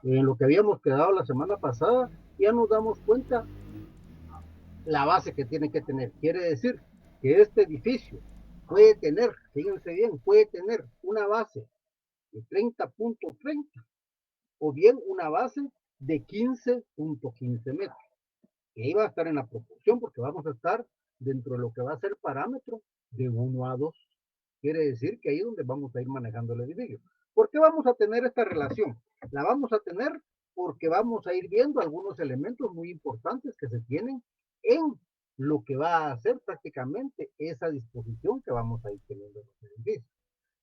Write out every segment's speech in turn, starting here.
En lo que habíamos quedado la semana pasada, ya nos damos cuenta la base que tiene que tener. Quiere decir que este edificio puede tener, fíjense bien, puede tener una base de 30.30 o bien una base de 15.15 metros. Que ahí va a estar en la proporción porque vamos a estar dentro de lo que va a ser parámetro de 1 a 2. Quiere decir que ahí es donde vamos a ir manejando el edificio. ¿Por qué vamos a tener esta relación? La vamos a tener porque vamos a ir viendo algunos elementos muy importantes que se tienen en lo que va a ser prácticamente esa disposición que vamos a ir teniendo en los edificios.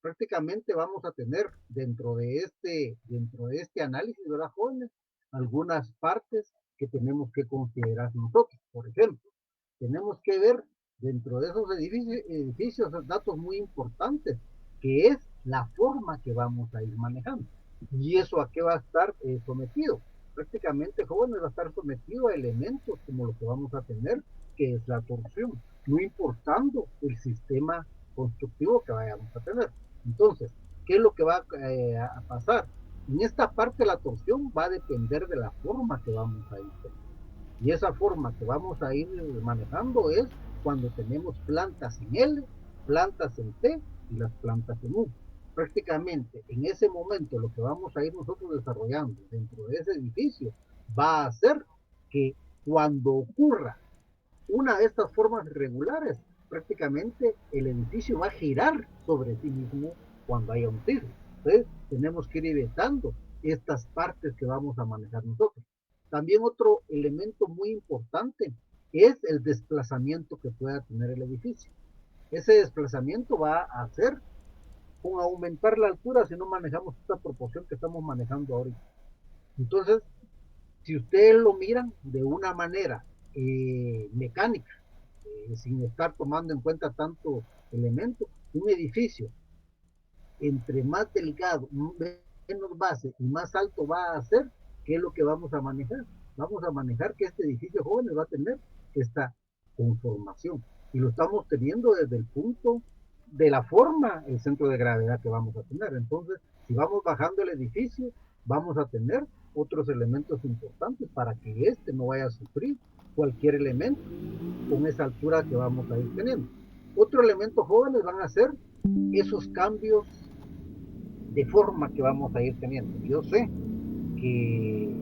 Prácticamente vamos a tener dentro de este análisis de las jóvenes algunas partes que tenemos que considerar nosotros. Por ejemplo, tenemos que ver dentro de esos edificios datos muy importantes, que es la forma que vamos a ir manejando. ¿Y eso a qué va a estar sometido? Prácticamente, jóvenes, va a estar sometido a elementos como lo que vamos a tener, que es la torsión, no importando el sistema constructivo que vayamos a tener. Entonces, ¿qué es lo que va a pasar? En esta parte la torsión va a depender de la forma que vamos a ir teniendo. Y esa forma que vamos a ir manejando es cuando tenemos plantas en L, plantas en T y las plantas en U. Prácticamente en ese momento lo que vamos a ir nosotros desarrollando dentro de ese edificio va a ser que cuando ocurra una de estas formas irregulares, prácticamente el edificio va a girar sobre sí mismo cuando haya un sismo. Entonces, tenemos que ir evitando estas partes que vamos a manejar nosotros. También otro elemento muy importante es el desplazamiento que pueda tener el edificio. Ese desplazamiento va a hacer con aumentar la altura si no manejamos esta proporción que estamos manejando ahorita. Entonces, si ustedes lo miran de una manera mecánica, sin estar tomando en cuenta tanto elemento, un edificio entre más delgado, menos base y más alto va a ser, ¿qué es lo que vamos a manejar? Vamos a manejar que este edificio joven va a tener esta conformación. Y lo estamos teniendo desde el punto de la forma, el centro de gravedad que vamos a tener. Entonces, si vamos bajando el edificio, vamos a tener otros elementos importantes para que este no vaya a sufrir cualquier elemento con esa altura que vamos a ir teniendo. Otro elemento jóvenes van a ser esos cambios de forma que vamos a ir teniendo. Yo sé que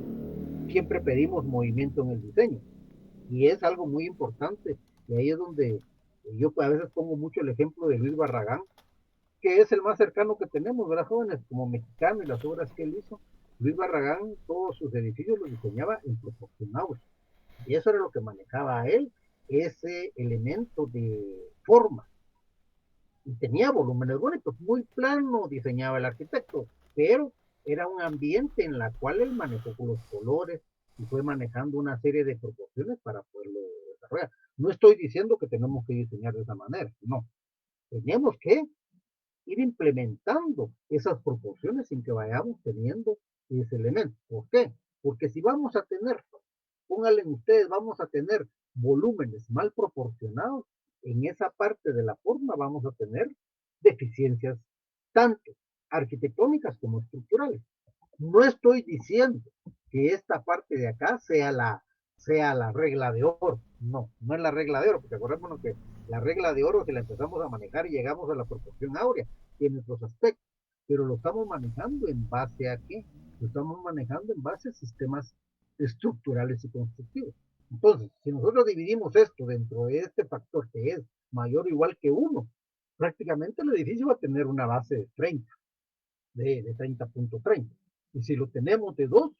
siempre pedimos movimiento en el diseño y es algo muy importante y ahí es donde yo a veces pongo mucho el ejemplo de Luis Barragán, que es el más cercano que tenemos, ¿verdad, jóvenes? Como mexicano y las obras que él hizo. Luis Barragán, todos sus edificios los diseñaba en proporcionados. Y eso era lo que manejaba a él, ese elemento de forma. Y tenía volúmenes bonitos, muy plano diseñaba el arquitecto, pero era un ambiente en la cual él manejó con los colores y fue manejando una serie de proporciones para poderlo desarrollar. No estoy diciendo que tenemos que diseñar de esa manera, no. Tenemos que ir implementando esas proporciones sin que vayamos teniendo ese elemento. ¿Por qué? Porque si vamos a tener, pónganle ustedes, vamos a tener volúmenes mal proporcionados, en esa parte de la forma vamos a tener deficiencias tanto arquitectónicas como estructurales. No estoy diciendo que esta parte de acá sea la regla de oro. No, no es la regla de oro, porque acordémonos que la regla de oro, si la empezamos a manejar y llegamos a la proporción áurea, tiene otros aspectos, pero lo estamos manejando en base a qué? Lo estamos manejando en base a sistemas estructurales y constructivos. Entonces, si nosotros dividimos esto dentro de este factor que es mayor o igual que 1, prácticamente el edificio va a tener una base de 30, de 30.30. Y si lo tenemos de 2,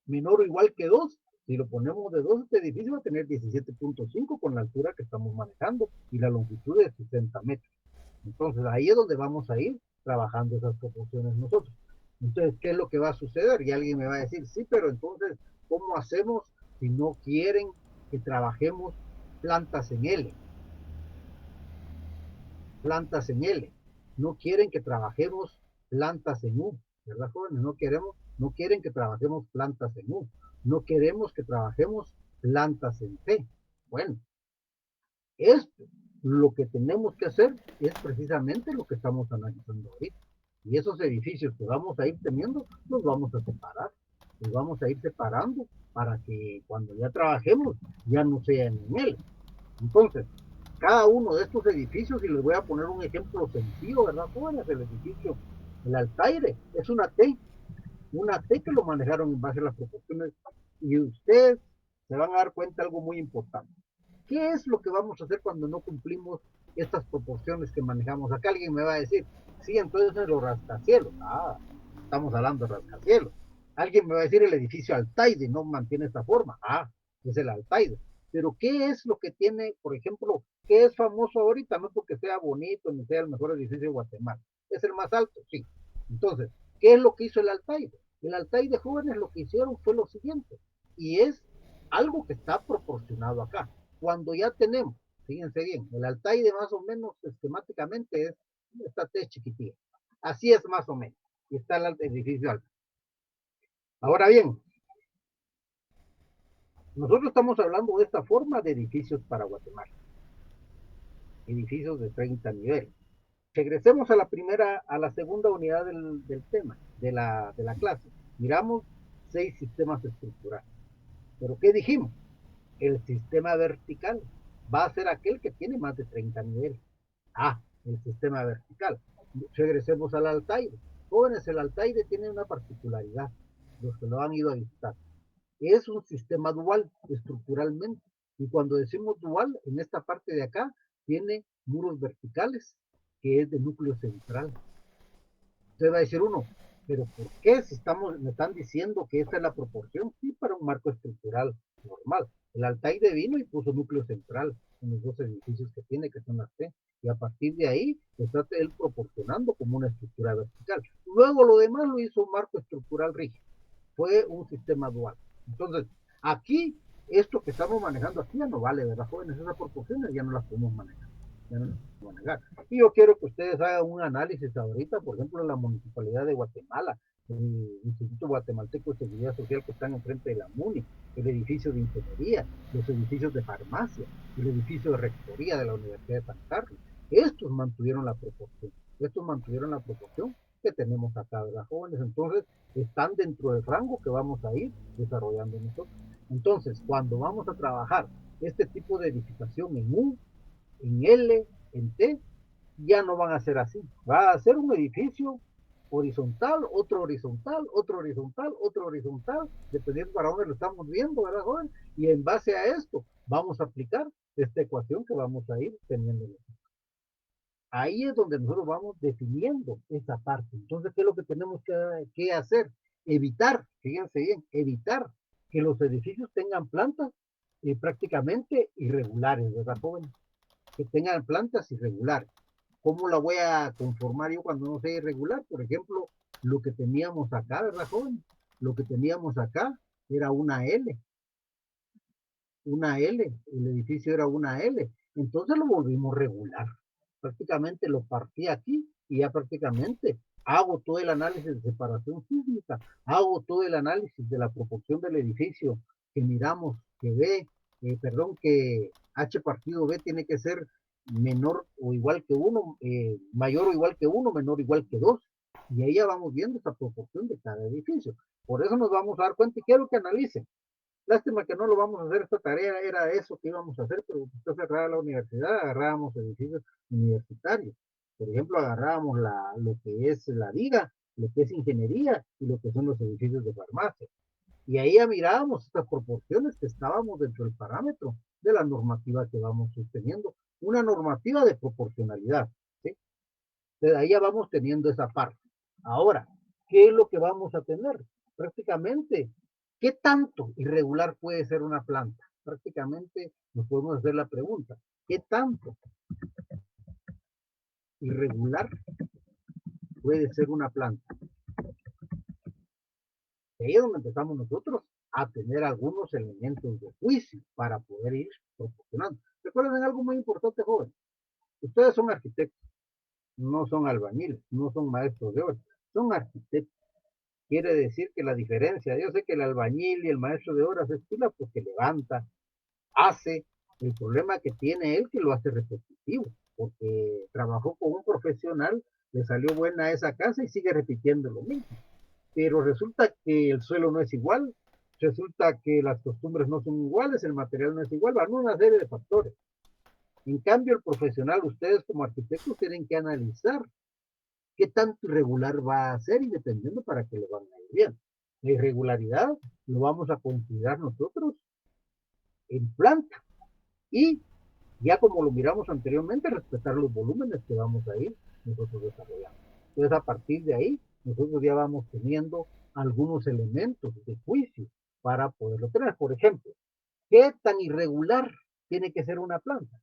menor o igual que 2, si lo ponemos de 2, este edificio va a tener 17.5 con la altura que estamos manejando y la longitud de 60 metros. Entonces ahí es donde vamos a ir trabajando esas proporciones nosotros. Entonces, ¿qué es lo que va a suceder? Y alguien me va a decir, sí, pero entonces, ¿cómo hacemos si no quieren que trabajemos plantas en L? Plantas en L. No quieren que trabajemos plantas en U, ¿verdad, jóvenes? No quieren que trabajemos plantas en U. No queremos que trabajemos plantas en T. Bueno, esto, lo que tenemos que hacer es precisamente lo que estamos analizando ahorita. Y esos edificios que vamos a ir teniendo, los vamos a separar. Los vamos a ir separando para que cuando ya trabajemos, ya no sean en él. Entonces, cada uno de estos edificios, y les voy a poner un ejemplo sencillo, ¿verdad, jóvenes? El edificio, el Altaire, es una T que lo manejaron en base a las proporciones, y ustedes se van a dar cuenta de algo muy importante. ¿Qué es lo que vamos a hacer cuando no cumplimos estas proporciones que manejamos? Acá alguien me va a decir, sí, entonces los rascacielos. Ah, estamos hablando de rascacielos. Alguien me va a decir el edificio Altaide no mantiene esta forma. Ah, es el Altaide. Pero ¿qué es lo que tiene, por ejemplo, qué es famoso ahorita? No porque sea bonito ni sea el mejor edificio de Guatemala. Es el más alto, sí. Entonces, ¿qué es lo que hizo el Altaide? El Altaide jóvenes lo que hicieron fue lo siguiente. Y es algo que está proporcionado acá. Cuando ya tenemos, fíjense bien, el Altaide más o menos esquemáticamente es esta T chiquitilla. Así es más o menos. Y está el edificio alto. Ahora bien, nosotros estamos hablando de esta forma de edificios para Guatemala. Edificios de 30 niveles. Regresemos a la segunda unidad del tema, de la clase. Miramos 6 sistemas estructurales. ¿Pero qué dijimos? El sistema vertical va a ser aquel que tiene más de 30 niveles. Ah, el sistema vertical. Regresemos al Altaire. Jóvenes, el Altaire tiene una particularidad, los que lo han ido a visitar. Es un sistema dual estructuralmente. Y cuando decimos dual, en esta parte de acá, tiene muros verticales, que es de núcleo central. Entonces va a decir uno, pero ¿por qué si me están diciendo que esta es la proporción? Sí, para un marco estructural normal. El Altaide vino y puso núcleo central en los dos edificios que tiene, que son las T, y a partir de ahí está él proporcionando como una estructura vertical. Luego lo demás lo hizo un marco estructural rígido. Fue un sistema dual. Entonces, aquí, esto que estamos manejando aquí ya no vale, ¿verdad, jóvenes? Esas proporciones ya no las podemos manejar. Ya no las podemos manejar. Y yo quiero que ustedes hagan un análisis ahorita, por ejemplo, en la Municipalidad de Guatemala, el Instituto Guatemalteco de Seguridad Social que están enfrente de la MUNI, el edificio de ingeniería, los edificios de farmacia, el edificio de rectoría de la Universidad de San Carlos. Estos mantuvieron la proporción que tenemos acá, ¿verdad, jóvenes? Entonces, están dentro del rango que vamos a ir desarrollando nosotros. Entonces, cuando vamos a trabajar este tipo de edificación en U, en L, en T, ya no van a ser así. Va a ser un edificio horizontal, otro horizontal, otro horizontal, otro horizontal, dependiendo para dónde lo estamos viendo, ¿verdad, joven? Y en base a esto, vamos a aplicar esta ecuación que vamos a ir teniendo. Ahí es donde nosotros vamos definiendo esa parte. Entonces, ¿qué es lo que tenemos que hacer? Evitar, fíjense bien, evitar que los edificios tengan plantas prácticamente irregulares, ¿verdad, jóvenes? Que tengan plantas irregulares. ¿Cómo la voy a conformar yo cuando no sea irregular? Por ejemplo, lo que teníamos acá, ¿verdad, joven? Lo que teníamos acá era una L, el edificio era una L, entonces lo volvimos regular. Prácticamente lo partí aquí y ya prácticamente hago todo el análisis de separación sísmica, hago todo el análisis de la proporción del edificio que miramos, que B, perdón, que H partido B tiene que ser menor o igual que 1, mayor o igual que 1, menor o igual que 2, y ahí ya vamos viendo esta proporción de cada edificio. Por eso nos vamos a dar cuenta y quiero que analicen. Lástima que no lo vamos a hacer esta tarea, era eso que íbamos a hacer, pero está cerrada la universidad, agarrábamos edificios universitarios. Por ejemplo, agarrábamos lo que es la viga, lo que es ingeniería y lo que son los edificios de farmacia. Y ahí ya mirábamos estas proporciones que estábamos dentro del parámetro de la normativa que vamos sosteniendo, una normativa de proporcionalidad. ¿Sí? Entonces ahí ya vamos teniendo esa parte. Ahora, ¿qué es lo que vamos a tener? Prácticamente, ¿qué tanto irregular puede ser una planta? Prácticamente nos podemos hacer la pregunta, ¿qué tanto irregular puede ser una planta? Ahí es donde empezamos nosotros a tener algunos elementos de juicio para poder ir proporcionando. Recuerden algo muy importante, joven. Ustedes son arquitectos, no son albañiles, no son maestros de obra, son arquitectos. Quiere decir que la diferencia, yo sé que el albañil y el maestro de obras es pila porque levanta, hace, el problema que tiene él que lo hace repetitivo, porque trabajó con un profesional le salió buena esa casa y sigue repitiendo lo mismo. Pero resulta que el suelo no es igual, resulta que las costumbres no son iguales, el material no es igual, van una serie de factores. En cambio, el profesional, ustedes como arquitectos tienen que analizar qué tanto irregular va a ser y dependiendo para que le van a ir bien. La irregularidad lo vamos a considerar nosotros en planta y ya como lo miramos anteriormente, respetar los volúmenes que vamos a ir nosotros desarrollando. Entonces, a partir de ahí, nosotros ya vamos teniendo algunos elementos de juicio para poderlo tener. Por ejemplo, ¿qué tan irregular tiene que ser una planta?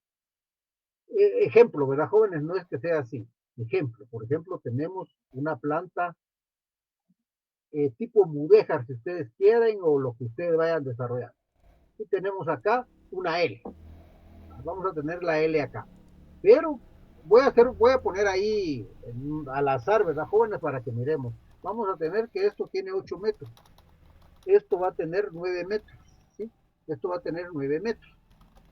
Ejemplo, ¿verdad, jóvenes? No es que sea así. Ejemplo, por ejemplo, tenemos una planta tipo mudéjar, si ustedes quieren, o lo que ustedes vayan desarrollando. Y tenemos acá una L. Vamos a tener la L acá. Pero voy a poner ahí al azar, ¿verdad, jóvenes? Para que miremos. Vamos a tener que esto tiene 8 metros. Esto va a tener 9 metros. ¿Sí? Esto va a tener 9 metros.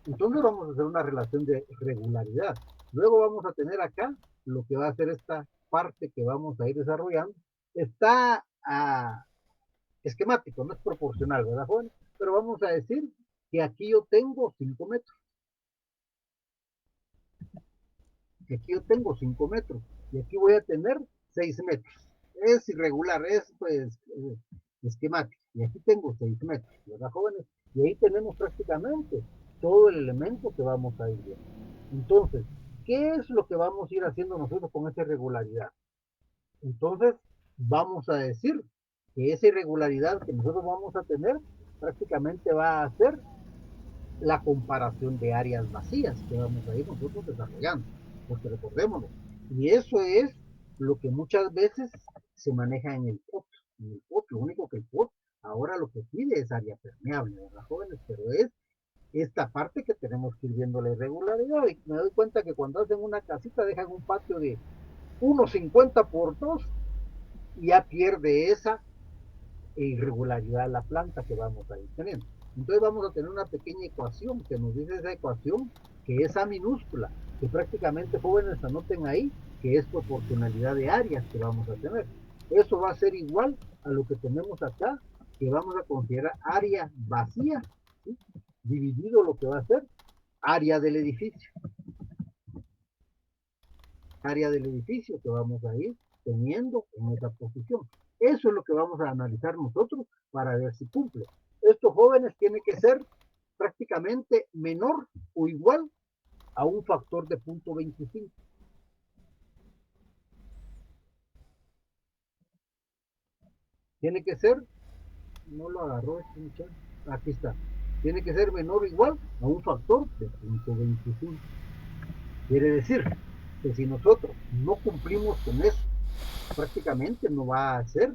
Entonces vamos a hacer una relación de regularidad. Luego vamos a tener acá lo que va a ser esta parte que vamos a ir desarrollando. Está esquemático, no es proporcional, ¿verdad, joven? Pero vamos a decir que aquí yo tengo 5 metros, que aquí yo tengo 5 metros, y aquí voy a tener 6 metros. Es irregular, es pues esquemático, y aquí tengo 6 metros, ¿verdad, jóvenes? Y ahí tenemos prácticamente todo el elemento que vamos a ir viendo. Entonces, ¿qué es lo que vamos a ir haciendo nosotros con esa irregularidad? Entonces, vamos a decir que esa irregularidad que nosotros vamos a tener prácticamente va a ser la comparación de áreas vacías que vamos a ir nosotros desarrollando, porque recordémonos, y eso es lo que muchas veces se maneja en el POT. En el POT, lo único que el POT ahora lo que pide es área permeable, ¿verdad, jóvenes? Pero es esta parte que tenemos que ir viendo la irregularidad. Y me doy cuenta que cuando hacen una casita dejan un patio de 1,50 por 2 y ya pierde esa irregularidad la planta que vamos a ir teniendo. Entonces vamos a tener una pequeña ecuación que nos dice esa ecuación que es A minúscula, que prácticamente jóvenes anoten ahí, que es proporcionalidad de áreas que vamos a tener. Eso va a ser igual a lo que tenemos acá, que vamos a considerar área vacía, ¿sí? Dividido lo que va a ser área del edificio. Área del edificio que vamos a ir teniendo en esa posición. Eso es lo que vamos a analizar nosotros para ver si cumple. Estos jóvenes tienen que ser prácticamente menor o igual a un factor de 0,25. Tiene que ser, no lo agarró este muchacho, aquí está. Tiene que ser menor o igual a un factor de 0,25. Quiere decir que si nosotros no cumplimos con eso, prácticamente no va a ser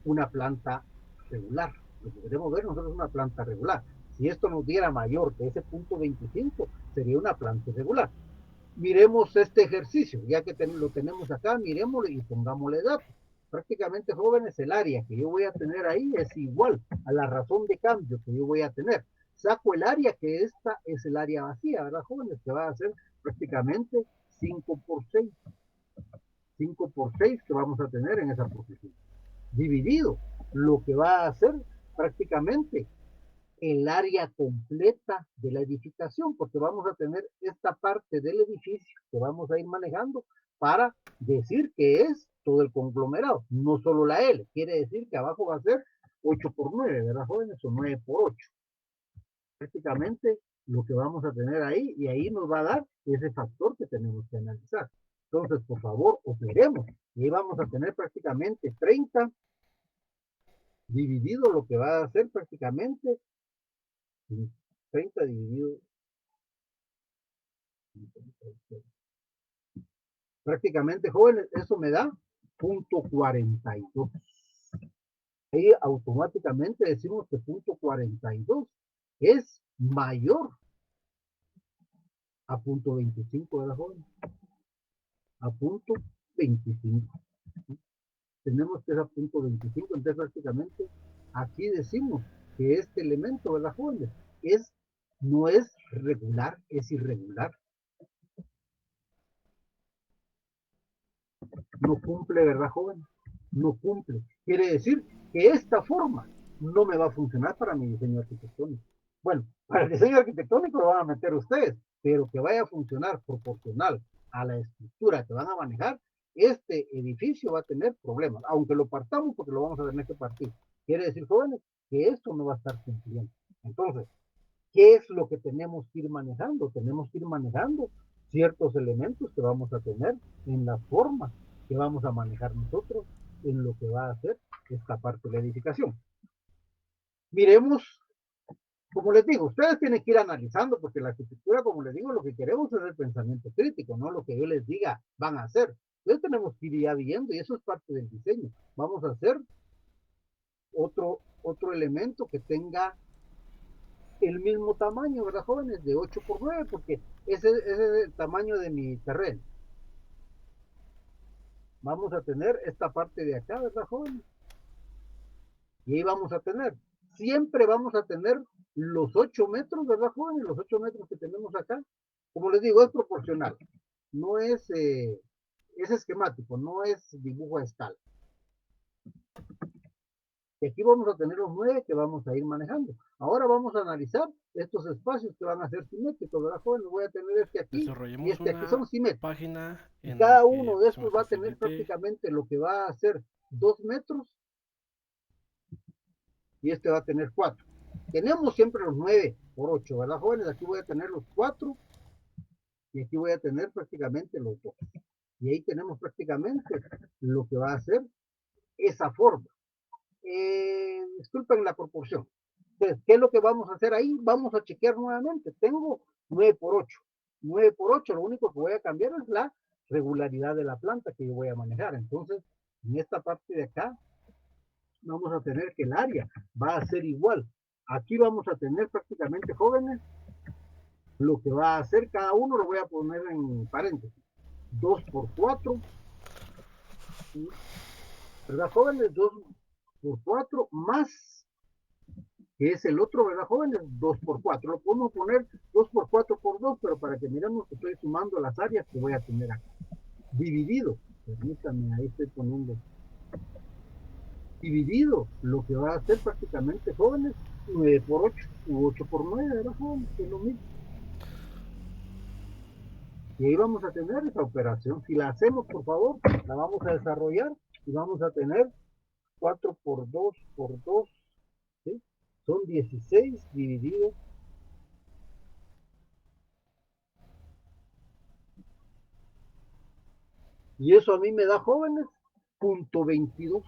una planta regular. Lo que queremos ver nosotros es una planta regular. Si esto nos diera mayor que ese punto 25, sería una planta irregular. Miremos este ejercicio, ya que lo tenemos acá, miremoslo y pongámosle datos. Prácticamente, jóvenes, el área que yo voy a tener ahí es igual a la razón de cambio que yo voy a tener. Saco el área que esta es el área vacía, ¿verdad, jóvenes? Que va a ser prácticamente 5 por 6. 5 por 6 que vamos a tener en esa posición dividido, lo que va a hacer prácticamente el área completa de la edificación, porque vamos a tener esta parte del edificio que vamos a ir manejando para decir que es todo el conglomerado, no solo la L, quiere decir que abajo va a ser 8 por 9, ¿verdad, jóvenes? O 9 por 8. Prácticamente lo que vamos a tener ahí, y ahí nos va a dar ese factor que tenemos que analizar. Entonces, por favor, operemos. Y ahí vamos a tener prácticamente 30 dividido lo que va a ser prácticamente 30 dividido prácticamente, jóvenes, eso me da 0,42. Ahí automáticamente decimos que 0,42 es mayor a 0,25 de la joven, a 0,25. Tenemos que es a 0,25, entonces prácticamente aquí decimos que este elemento de la joven es, no es regular, es irregular. No cumple, ¿verdad, joven? No cumple. Quiere decir que esta forma no me va a funcionar para mi diseño arquitectónico. Bueno, para el diseño arquitectónico lo van a meter ustedes, pero que vaya a funcionar proporcional a la estructura que van a manejar, este edificio va a tener problemas, aunque lo partamos porque lo vamos a tener que partir. Quiere decir, jóvenes, que esto no va a estar cumpliendo. Entonces, ¿qué es lo que tenemos que ir manejando? Tenemos que ir manejando ciertos elementos que vamos a tener en la forma que vamos a manejar nosotros en lo que va a ser esta parte de la edificación. Miremos, como les digo, ustedes tienen que ir analizando porque la arquitectura, como les digo, lo que queremos es el pensamiento crítico, no lo que yo les diga van a hacer. Entonces tenemos que ir ya viendo y eso es parte del diseño. Vamos a hacer otro elemento que tenga el mismo tamaño, ¿verdad, jóvenes? De 8 por 9 porque ese es el tamaño de mi terreno. Vamos a tener esta parte de acá, ¿verdad, jóvenes? Y ahí vamos a tener, siempre vamos a tener los 8 metros, ¿verdad, jóvenes? Los 8 metros que tenemos acá. Como les digo, es proporcional. No es esquemático, no es dibujo a escala. Y aquí vamos a tener los 9 que vamos a ir manejando. Ahora vamos a analizar estos espacios que van a ser simétricos, ¿verdad, jóvenes? Voy a tener este aquí y Desarrollemos este aquí una son simétricos. página Y en la cada que uno de se me estos va a tener facilite. prácticamente lo que va a ser 2 metros y este va a tener 4. Tenemos siempre los 9 por 8, ¿verdad, jóvenes? Aquí voy a tener los 4 y aquí voy a tener prácticamente los 2. Y ahí tenemos prácticamente lo que va a ser esa forma. Disculpen la proporción. Entonces, ¿qué es lo que vamos a hacer ahí? Vamos a chequear nuevamente. Tengo 9 por 8. 9 por 8, lo único que voy a cambiar es la regularidad de la planta que yo voy a manejar. Entonces, en esta parte de acá, vamos a tener que el área va a ser igual. Aquí vamos a tener prácticamente, jóvenes, lo que va a hacer cada uno, lo voy a poner en paréntesis. 2 por 4, ¿verdad, jóvenes? 2 por 4 más que es el otro, ¿verdad, jóvenes? 2 por 4. Lo podemos poner 2 por 4 por 2, pero para que miremos que estoy sumando las áreas que voy a tener acá. Dividido, permítanme, ahí estoy poniendo. Dividido, lo que va a hacer prácticamente, jóvenes, 9 por 8 u 8 por 9, ¿verdad, jóvenes? Que es lo mismo. Y ahí vamos a tener esa operación. Si la hacemos, por favor, la vamos a desarrollar y vamos a tener 4 por 2 por 2, ¿sí? Son 16 dividido. Y eso a mí me da, jóvenes, punto 22.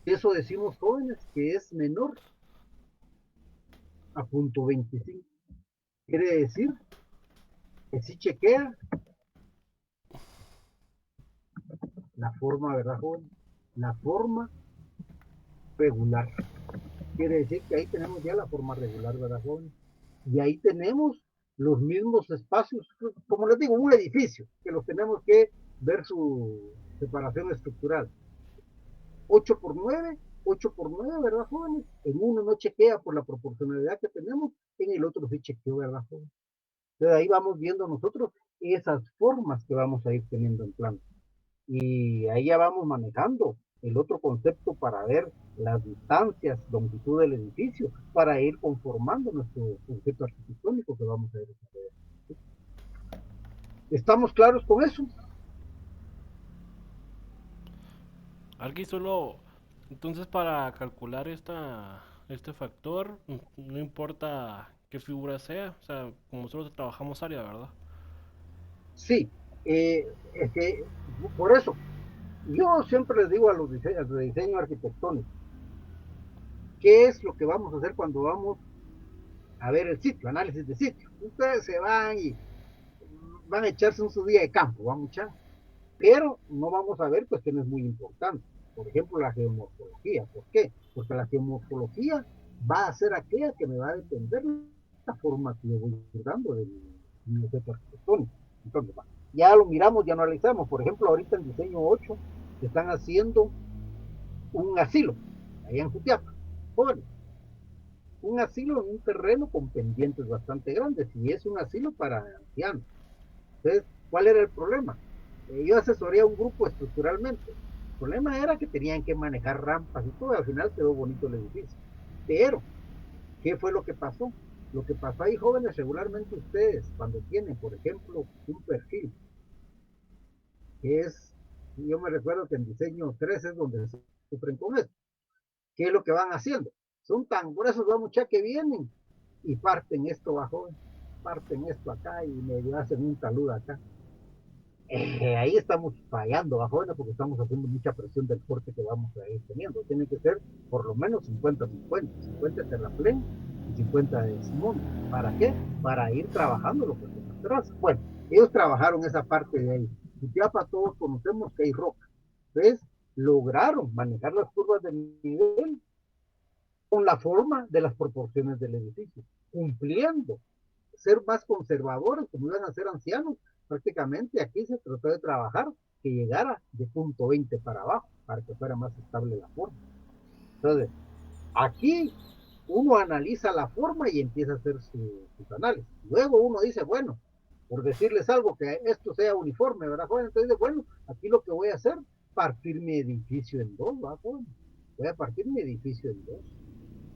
Eso decimos, jóvenes, que es menor a punto 25. Quiere decir que si chequea la forma, ¿verdad, jóvenes? La forma regular. Quiere decir que ahí tenemos ya la forma regular, ¿verdad, jóvenes? Y ahí tenemos los mismos espacios, como les digo, un edificio, que los tenemos que ver su separación estructural. 8 por 9, 8 por 9, ¿verdad, jóvenes? En uno no chequea por la proporcionalidad que tenemos, en el otro sí chequeó, ¿verdad, jóvenes? Entonces ahí vamos viendo nosotros esas formas que vamos a ir teniendo en planta. Y ahí ya vamos manejando el otro concepto para ver las distancias, longitud del edificio, para ir conformando nuestro concepto arquitectónico que vamos a ir desarrollando. ¿Estamos claros con eso? Aquí solo, entonces para calcular este factor, no importa qué figura sea, o sea, como nosotros trabajamos área, ¿verdad? Sí, es que por eso yo siempre les digo a los de diseño arquitectónico, ¿qué es lo que vamos a hacer cuando vamos a ver el sitio, análisis de sitio? Ustedes se van y van a echarse un su día de campo, vamos a echar, pero no vamos a ver cuestiones muy importantes. Por ejemplo, la geomorfología. ¿Por qué? Porque la geomorfología va a ser aquella que me va a depender la forma que yo voy dando de mi objeto arquitectónico. Entonces, ya lo miramos, ya analizamos. Por ejemplo, ahorita en diseño 8 están haciendo un asilo, allá en Jutiapa. Jóvenes, un asilo en un terreno con pendientes bastante grandes y es un asilo para ancianos. Entonces, ¿Cuál era el problema? Yo asesoré a un grupo estructuralmente. El problema era que tenían que manejar rampas y todo, al final quedó bonito el edificio. Pero, ¿qué fue lo que pasó? Lo que pasó ahí, jóvenes, regularmente ustedes, cuando tienen, por ejemplo, un perfil, que es, yo me recuerdo que en diseño 3 es donde se sufren con esto. ¿Qué es lo que van haciendo? Son tan gruesos, va mucha que vienen y parten esto bajo, parten esto acá y me hacen un talud acá. Ahí estamos fallando bajo, porque estamos haciendo mucha presión del corte que vamos a ir teniendo. Tiene que ser por lo menos 50-50, 50 de terraplén y 50 de simón. ¿Para qué? Para ir trabajando lo que son las terrazas. Bueno, ellos trabajaron esa parte de ahí. Y ya para todos conocemos que hay roca. Entonces, lograron manejar las curvas de nivel con la forma de las proporciones del edificio, cumpliendo, ser más conservadores, como iban a ser ancianos, prácticamente aquí se trató de trabajar que llegara de punto 20 para abajo, para que fuera más estable la forma. Entonces, aquí uno analiza la forma y empieza a hacer sus análisis. Luego uno dice, bueno, por decirles algo, que esto sea uniforme, ¿verdad, joven? Entonces, dice, bueno, aquí lo que voy a hacer, partir mi edificio en dos, ¿verdad, joven? Voy a partir mi edificio en dos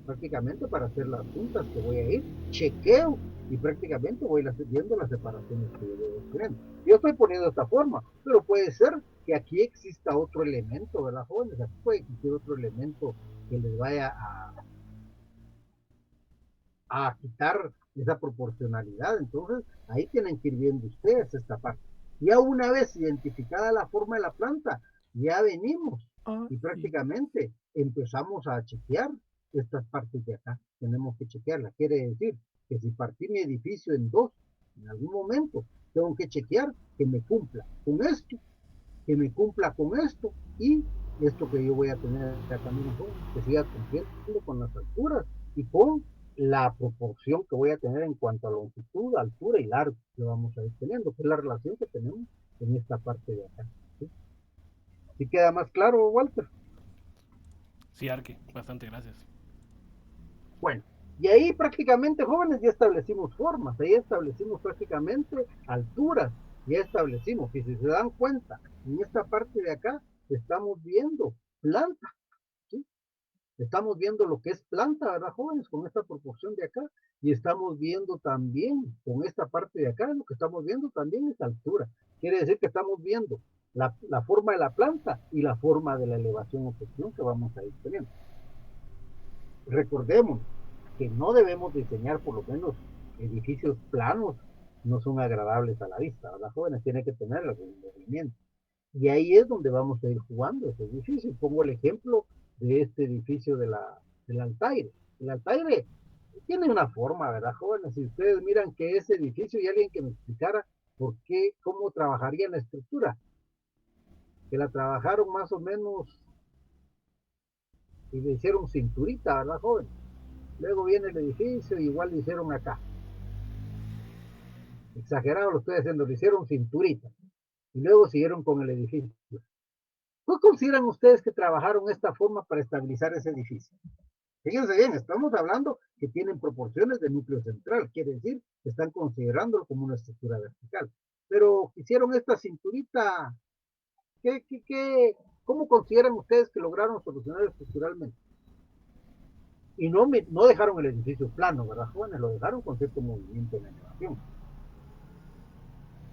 prácticamente para hacer las juntas que voy a ir, chequeo y prácticamente voy viendo las separaciones que yo voy teniendo. Yo estoy poniendo de esta forma, pero puede ser que aquí exista otro elemento, ¿verdad, jóvenes? Aquí puede existir otro elemento que les vaya a quitar esa proporcionalidad. Entonces, ahí tienen que ir viendo ustedes esta parte. Ya una vez identificada la forma de la planta, ya venimos y prácticamente empezamos a chequear estas partes de acá. Tenemos que chequearla. Quiere decir que si partí mi edificio en dos, en algún momento tengo que chequear que me cumpla con esto, que me cumpla con esto y esto que yo voy a tener acá, miren, que siga cumpliendo con las alturas y con la proporción que voy a tener en cuanto a longitud, altura y largo que vamos a ir teniendo, que es la relación que tenemos en esta parte de acá. ¿Sí? ¿Sí queda más claro, Walter? Sí, Arque, bastante gracias. Bueno, y ahí prácticamente, jóvenes, ya establecimos formas, ahí establecimos prácticamente alturas, ya establecimos, y si se dan cuenta, en esta parte de acá estamos viendo planta, ¿sí? Estamos viendo lo que es planta, ¿verdad, jóvenes? Con esta proporción de acá. Y estamos viendo también, con esta parte de acá, lo que estamos viendo también es altura. Quiere decir que estamos viendo la forma de la planta y la forma de la elevación o sección que vamos a ir teniendo. Recordemos que no debemos diseñar por lo menos edificios planos, no son agradables a la vista, ¿verdad, jóvenes? Tiene que tener algún movimiento. Y ahí es donde vamos a ir jugando ese edificio. Pongo el ejemplo de este edificio del Altaire. El Altaire tiene una forma, ¿verdad, jóvenes? Si ustedes miran que ese edificio y alguien que me explicara por qué, cómo trabajaría la estructura, que la trabajaron más o menos y le hicieron cinturita, ¿verdad, jóvenes? Luego viene el edificio y igual le hicieron acá. Exagerado lo estoy haciendo, le hicieron cinturita y luego siguieron con el edificio. ¿Cómo consideran ustedes que trabajaron esta forma para estabilizar ese edificio? Fíjense bien, estamos hablando que tienen proporciones de núcleo central, quiere decir que están considerándolo como una estructura vertical. Pero hicieron esta cinturita, ¿cómo consideran ustedes que lograron solucionar estructuralmente? Y no dejaron el edificio plano, ¿verdad, jóvenes? Lo dejaron con cierto movimiento en la elevación.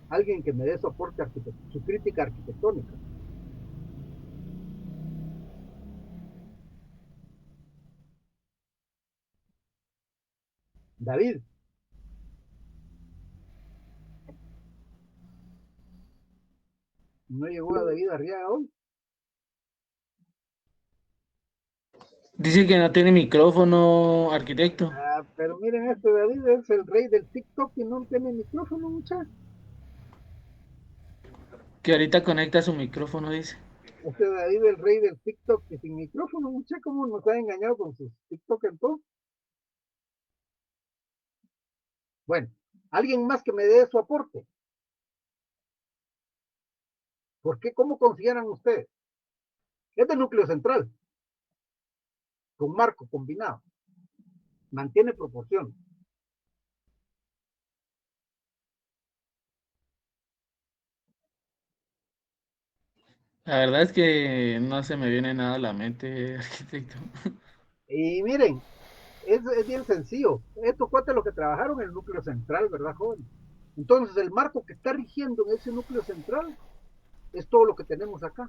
Alguien que me dé su aporte su crítica arquitectónica. David, ¿no llegó a David Arriaga hoy? Dice que no tiene micrófono, arquitecto. Ah, pero miren, este David es el rey del TikTok y no tiene micrófono, muchachos. Que ahorita conecta su micrófono, dice. Este David, el rey del TikTok, que sin micrófono, muchachos, ¿cómo nos ha engañado con sus TikTok entonces? Bueno, alguien más que me dé su aporte. ¿Por qué? ¿Cómo consideran ustedes? Es de núcleo central, con marco combinado. Mantiene proporción. La verdad es que no se me viene nada a la mente, arquitecto. Y miren, es bien sencillo. Estos cuates lo que trabajaron en el núcleo central, ¿verdad, joven? Entonces, el marco que está rigiendo en ese núcleo central es todo lo que tenemos acá.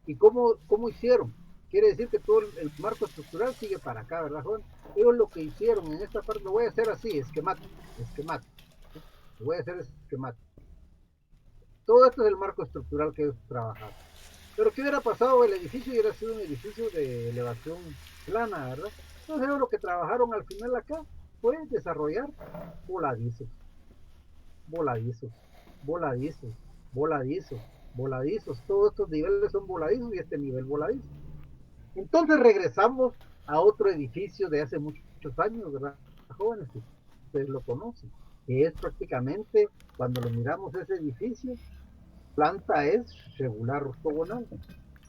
¿Y cómo hicieron? Quiere decir que todo el marco estructural sigue para acá, ¿verdad, joven? Ellos lo que hicieron en esta parte, lo voy a hacer así, esquemático. ¿Sí? Lo voy a hacer esquemático. Todo esto es el marco estructural que ellos trabajaron. Pero ¿qué hubiera pasado? El edificio hubiera sido un edificio de elevación plana, ¿verdad? Entonces ellos lo que trabajaron al final acá fue desarrollar voladizos, voladizos, voladizos, voladizos, voladizos. Todos estos niveles son voladizos y este nivel voladizo. Entonces regresamos a otro edificio de hace muchos años, ¿verdad? Jóvenes, que ustedes lo conocen, que es prácticamente, cuando lo miramos ese edificio, planta es regular ortogonal.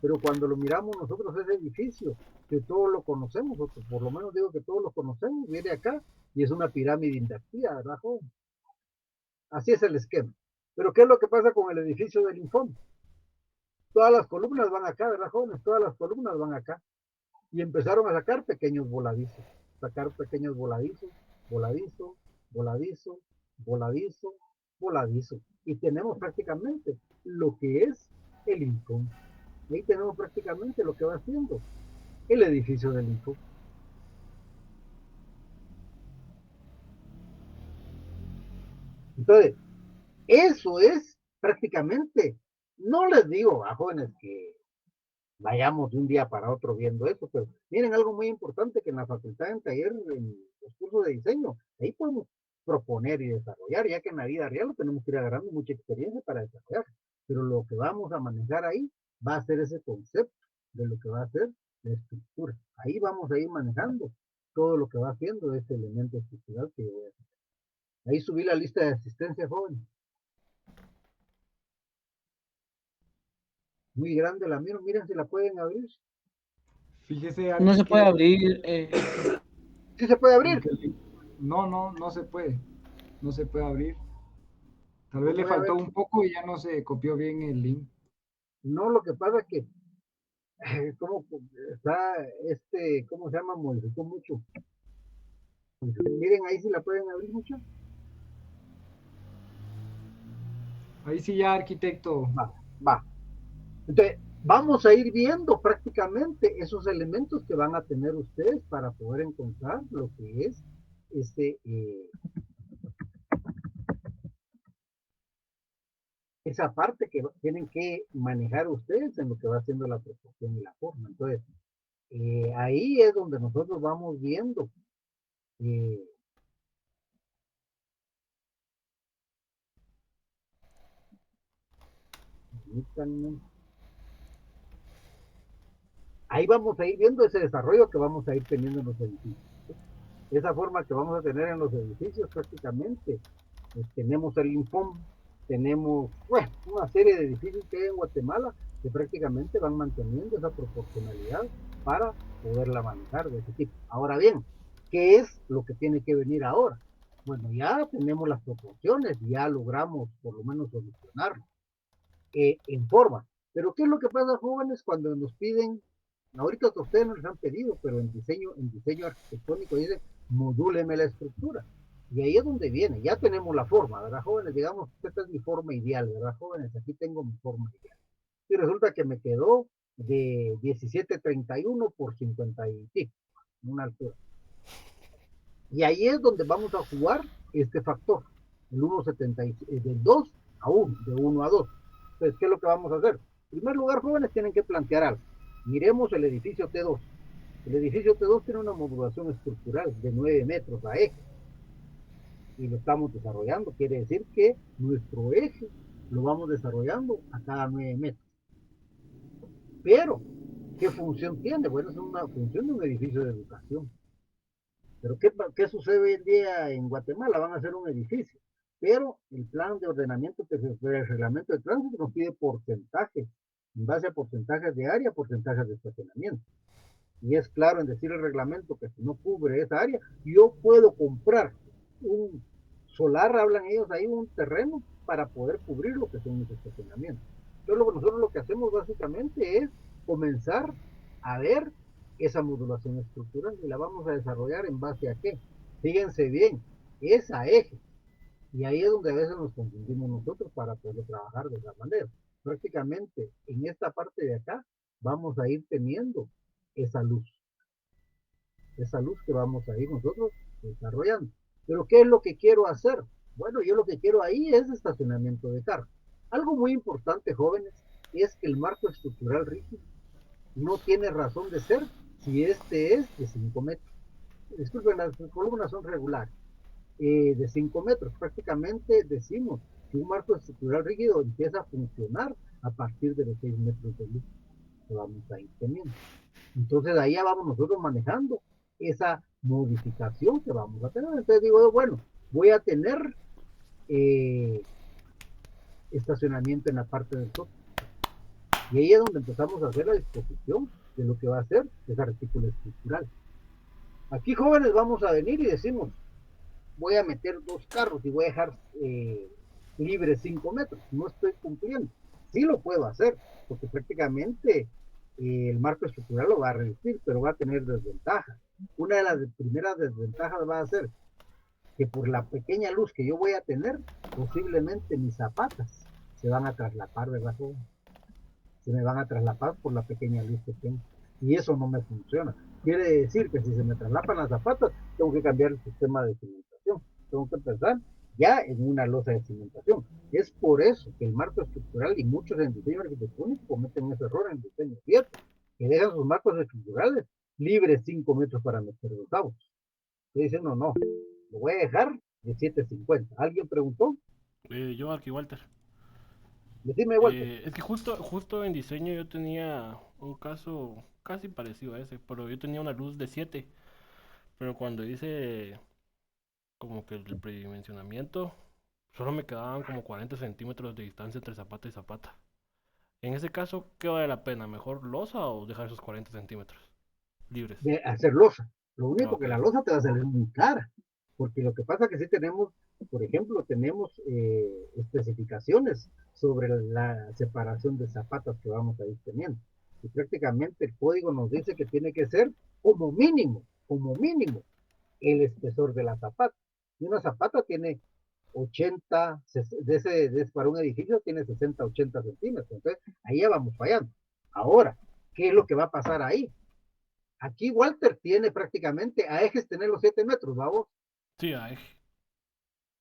Pero cuando lo miramos nosotros ese edificio, que todos lo conocemos, o por lo menos digo que todos lo conocemos, viene acá y es una pirámide invertida, ¿verdad, joven? Así es el esquema. Pero ¿qué es lo que pasa con el edificio del Infom? Todas las columnas van acá, ¿verdad, jóvenes? Todas las columnas van acá. Y empezaron a sacar pequeños voladizos, sacar pequeños voladizos, voladizo, voladizo, voladizo, voladizo. Y tenemos prácticamente lo que es el Infom. Ahí tenemos prácticamente lo que va haciendo el edificio del Info. Entonces, eso es prácticamente, no les digo a jóvenes que vayamos de un día para otro viendo eso, pero miren algo muy importante que en la facultad, en taller, en los cursos de diseño, ahí podemos proponer y desarrollar, ya que en la vida real lo tenemos que ir agarrando mucha experiencia para desarrollar, pero lo que vamos a manejar ahí va a ser ese concepto de lo que va a ser la estructura. Ahí vamos a ir manejando todo lo que va haciendo este elemento estructural que yo voy a hacer. Ahí subí la lista de asistencia, joven. Muy grande la miro, miren si la pueden abrir. Fíjese, No Arqui, se puede que abrir. Sí se puede como abrir. que no se puede, no se puede abrir. Tal vez le Voy a ver. faltó un poco y ya no se copió bien el link. No, lo que pasa es que, como está, ¿cómo se llama? Modificó mucho. Miren ahí si la pueden abrir mucho. Ahí sí ya, arquitecto. Va, va. Entonces, vamos a ir viendo prácticamente esos elementos que van a tener ustedes para poder encontrar lo que es este, esa parte que tienen que manejar ustedes en lo que va haciendo la proporción y la forma. Entonces, ahí es donde nosotros vamos viendo. eh, permítanme, ahí vamos a ir viendo ese desarrollo que vamos a ir teniendo en los edificios. Esa forma que vamos a tener en los edificios prácticamente. Tenemos el Infom, tenemos bueno, una serie de edificios que hay en Guatemala que prácticamente van manteniendo esa proporcionalidad para poderla manejar de ese tipo. Ahora bien, ¿qué es lo que tiene que venir ahora? Bueno, ya tenemos las proporciones, ya logramos por lo menos solucionarlo en forma. Pero ¿qué es lo que pasa, jóvenes, cuando nos piden, ahorita a ustedes nos han pedido, pero en diseño arquitectónico dice, modúleme la estructura. Y ahí es donde viene, ya tenemos la forma, ¿verdad, jóvenes? Digamos, esta es mi forma ideal, ¿verdad, jóvenes? Aquí tengo mi forma ideal. Y resulta que me quedó de 17.31 por 50 y pico, una altura. Y ahí es donde vamos a jugar este factor, el 1.70, del 2 a 1, de 1 a 2. Entonces, ¿qué es lo que vamos a hacer? En primer lugar, jóvenes, tienen que plantear algo. Miremos el edificio T2. El edificio T2 tiene una modulación estructural de 9 metros a eje y lo estamos desarrollando. Quiere decir que nuestro eje lo vamos desarrollando a cada 9 metros. Pero, ¿qué función tiene? Bueno, es una función de un edificio de educación. Pero ¿qué sucede hoy en día en Guatemala? Van a hacer un edificio, pero el plan de ordenamiento que se fue el reglamento de tránsito nos pide porcentajes, en base a porcentajes de área, porcentajes de estacionamiento. Y es claro en decir el reglamento que si no cubre esa área, yo puedo comprar un solar, hablan ellos ahí, un terreno para poder cubrir lo que son mis estacionamientos. Entonces nosotros lo que hacemos básicamente es comenzar a ver esa modulación estructural y la vamos a desarrollar en base a qué. Fíjense bien, es a eje. Y ahí es donde a veces nos confundimos nosotros para poder trabajar de esa manera. Prácticamente en esta parte de acá vamos a ir teniendo esa luz, esa luz que vamos a ir nosotros desarrollando. Pero ¿qué es lo que quiero hacer? Bueno, yo lo que quiero ahí es estacionamiento de carro. Algo muy importante, jóvenes, es que el marco estructural rígido no tiene razón de ser si este es de 5 metros. Disculpen, las columnas son regulares. De 5 metros. Prácticamente decimos que un marco estructural rígido empieza a funcionar a partir de los 6 metros de luz que vamos a ir teniendo. Entonces ahí ya vamos nosotros manejando esa modificación que vamos a tener. Entonces digo, bueno, voy a tener eh, estacionamiento en la parte del sótano. Y ahí es donde empezamos a hacer la disposición de lo que va a ser esa retícula estructural. Aquí, jóvenes, vamos a venir y decimos, voy a meter 2 carros y voy a dejar libre 5 metros. No estoy cumpliendo. Sí lo puedo hacer, porque prácticamente el marco estructural lo va a resistir, pero va a tener desventajas. Una de las primeras desventajas va a ser que por la pequeña luz que yo voy a tener, posiblemente mis zapatas se van a traslapar, ¿verdad, joven? Se me van a traslapar por la pequeña luz que tengo. Y eso no me funciona. Quiere decir que si se me traslapan las zapatas, tengo que cambiar el sistema de cimentación. Tengo que empezar ya en una losa de cimentación. Es por eso que el marco estructural y muchos en diseño arquitectónico cometen ese error en diseño, ¿cierto? Que dejan sus marcos estructurales libres 5 metros para meter los cabos. Estoy diciendo, no, lo voy a dejar de 750. ¿Alguien preguntó? Yo aquí, Walter. Decime, Walter. Es que justo en diseño yo tenía un caso casi parecido a ese, pero yo tenía una luz de 7, pero cuando hice como que el predimensionamiento, solo me quedaban como 40 centímetros de distancia entre zapata y zapata. En ese caso, ¿qué vale la pena? ¿Mejor losa o dejar esos 40 centímetros libres? De hacer losa. Lo único Ok. que la losa te va a salir muy cara, porque lo que pasa es que sí tenemos, por ejemplo, tenemos especificaciones sobre la separación de zapatas que vamos a ir teniendo. Y prácticamente el código nos dice que tiene que ser como mínimo, el espesor de la zapata. Y una zapata tiene 80, para un edificio tiene 60, 80 centímetros. Entonces, ahí ya vamos fallando. Ahora, ¿qué es lo que va a pasar ahí? Aquí Walter tiene prácticamente a ejes tener los 7 metros, vamos. Sí, a eje.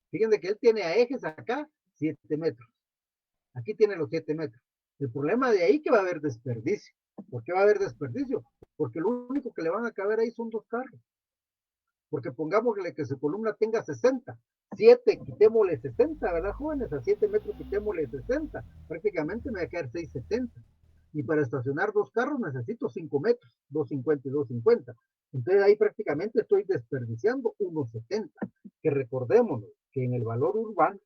Fíjense que él tiene a ejes acá 7 metros. Aquí tiene los 7 metros. El problema de ahí que va a haber desperdicio. ¿Por qué va a haber desperdicio? Porque lo único que le van a caber ahí son 2 carros. Porque pongámosle que su columna tenga 60. 7, quitémosle 60, ¿verdad, jóvenes? A 7 metros quitémosle 60. Prácticamente me va a quedar 670. Y para estacionar 2 carros necesito 5 metros, 250 y 250. Entonces ahí prácticamente estoy desperdiciando 1,70. Que recordémonos que en el valor urbano,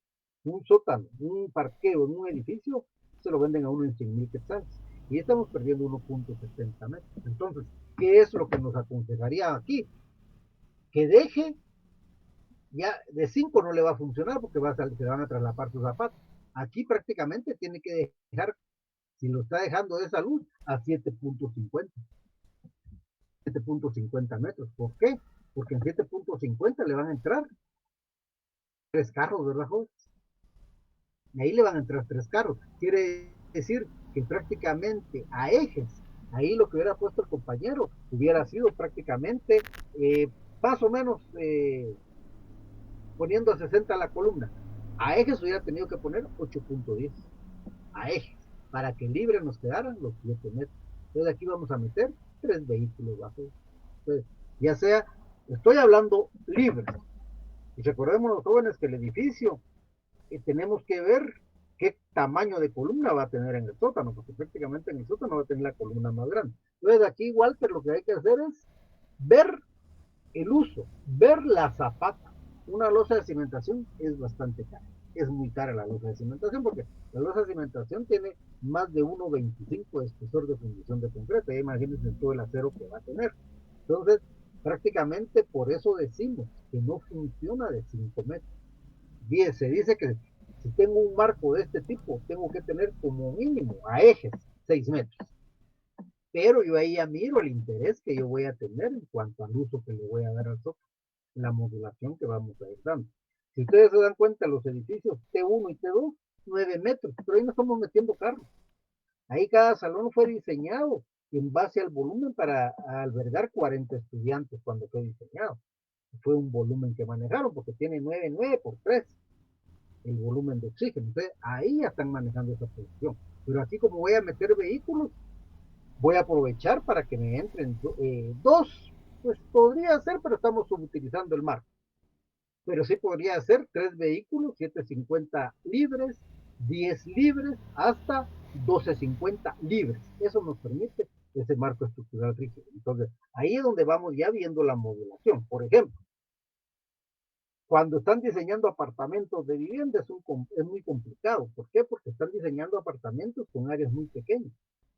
un sótano, un parqueo en un edificio, se lo venden a uno en 100,000 quetzales. Y estamos perdiendo 1,70 metros. Entonces, ¿qué es lo que nos aconsejaría aquí? Que deje, ya de 5 no le va a funcionar porque se van a traslapar sus zapatos. Aquí prácticamente tiene que dejar, si lo está dejando de esa luz, a 7,50 metros. ¿Por qué? Porque en 7,50 le van a entrar 3 carros, ¿verdad, joven? Y ahí le van a entrar 3 carros. Quiere decir que prácticamente a ejes, ahí lo que hubiera puesto el compañero hubiera sido prácticamente más o menos poniendo a 60 la columna. A ejes hubiera tenido que poner 8,10 a ejes para que libre nos quedaran los 7 metros. Entonces aquí vamos a meter 3 vehículos bajo. Entonces, ya sea, estoy hablando libre. Y recordemos los jóvenes que el edificio tenemos que ver qué tamaño de columna va a tener en el sótano, porque prácticamente en el sótano va a tener la columna más grande. Entonces aquí, Walter, lo que hay que hacer es ver el uso, ver la zapata. Una losa de cimentación es bastante cara. Es muy cara la losa de cimentación porque la losa de cimentación tiene más de 1,25 de espesor de fundición de concreto. Ya imagínense todo el acero que va a tener. Entonces, prácticamente por eso decimos que no funciona de 5 metros. Bien, se dice que si tengo un marco de este tipo, tengo que tener como mínimo a ejes 6 metros. Pero yo ahí ya miro el interés que yo voy a tener en cuanto al uso que le voy a dar al software, la modulación que vamos a ir dando. Si ustedes se dan cuenta, los edificios T1 y T2, 9 metros, pero ahí no estamos metiendo carros. Ahí cada salón fue diseñado en base al volumen para albergar 40 estudiantes cuando fue diseñado. Fue un volumen que manejaron porque tiene 9 por 3 el volumen de oxígeno. Entonces, ahí ya están manejando esa producción. Pero así como voy a meter vehículos, voy a aprovechar para que me entren dos, pues podría ser, pero estamos subutilizando el mar. Pero sí podría ser 3 vehículos, 750 libres, 10 libres, hasta 1250 libres. Eso nos permite ese marco estructural rígido. Entonces, ahí es donde vamos ya viendo la modulación. Por ejemplo, cuando están diseñando apartamentos de vivienda es muy complicado. ¿Por qué? Porque están diseñando apartamentos con áreas muy pequeñas,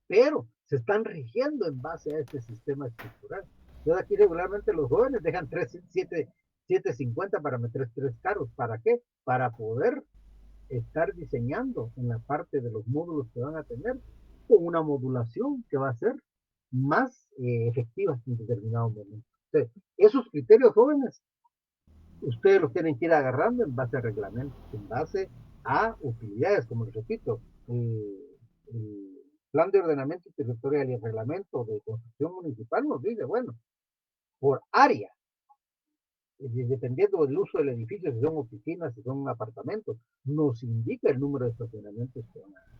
pero se están rigiendo en base a este sistema estructural. Entonces aquí regularmente los jóvenes dejan 750 para meter 3 carros. ¿Para qué? Para poder estar diseñando en la parte de los módulos que van a tener con una modulación que va a ser más efectiva en determinado momento. Entonces, esos criterios jóvenes ustedes los tienen que ir agarrando en base a reglamentos, en base a utilidades, como les repito, el plan de ordenamiento territorial y el reglamento de construcción municipal nos dice, bueno, por área, dependiendo del uso del edificio, si son oficinas, si son apartamentos, nos indica el número de estacionamientos que van a hacer.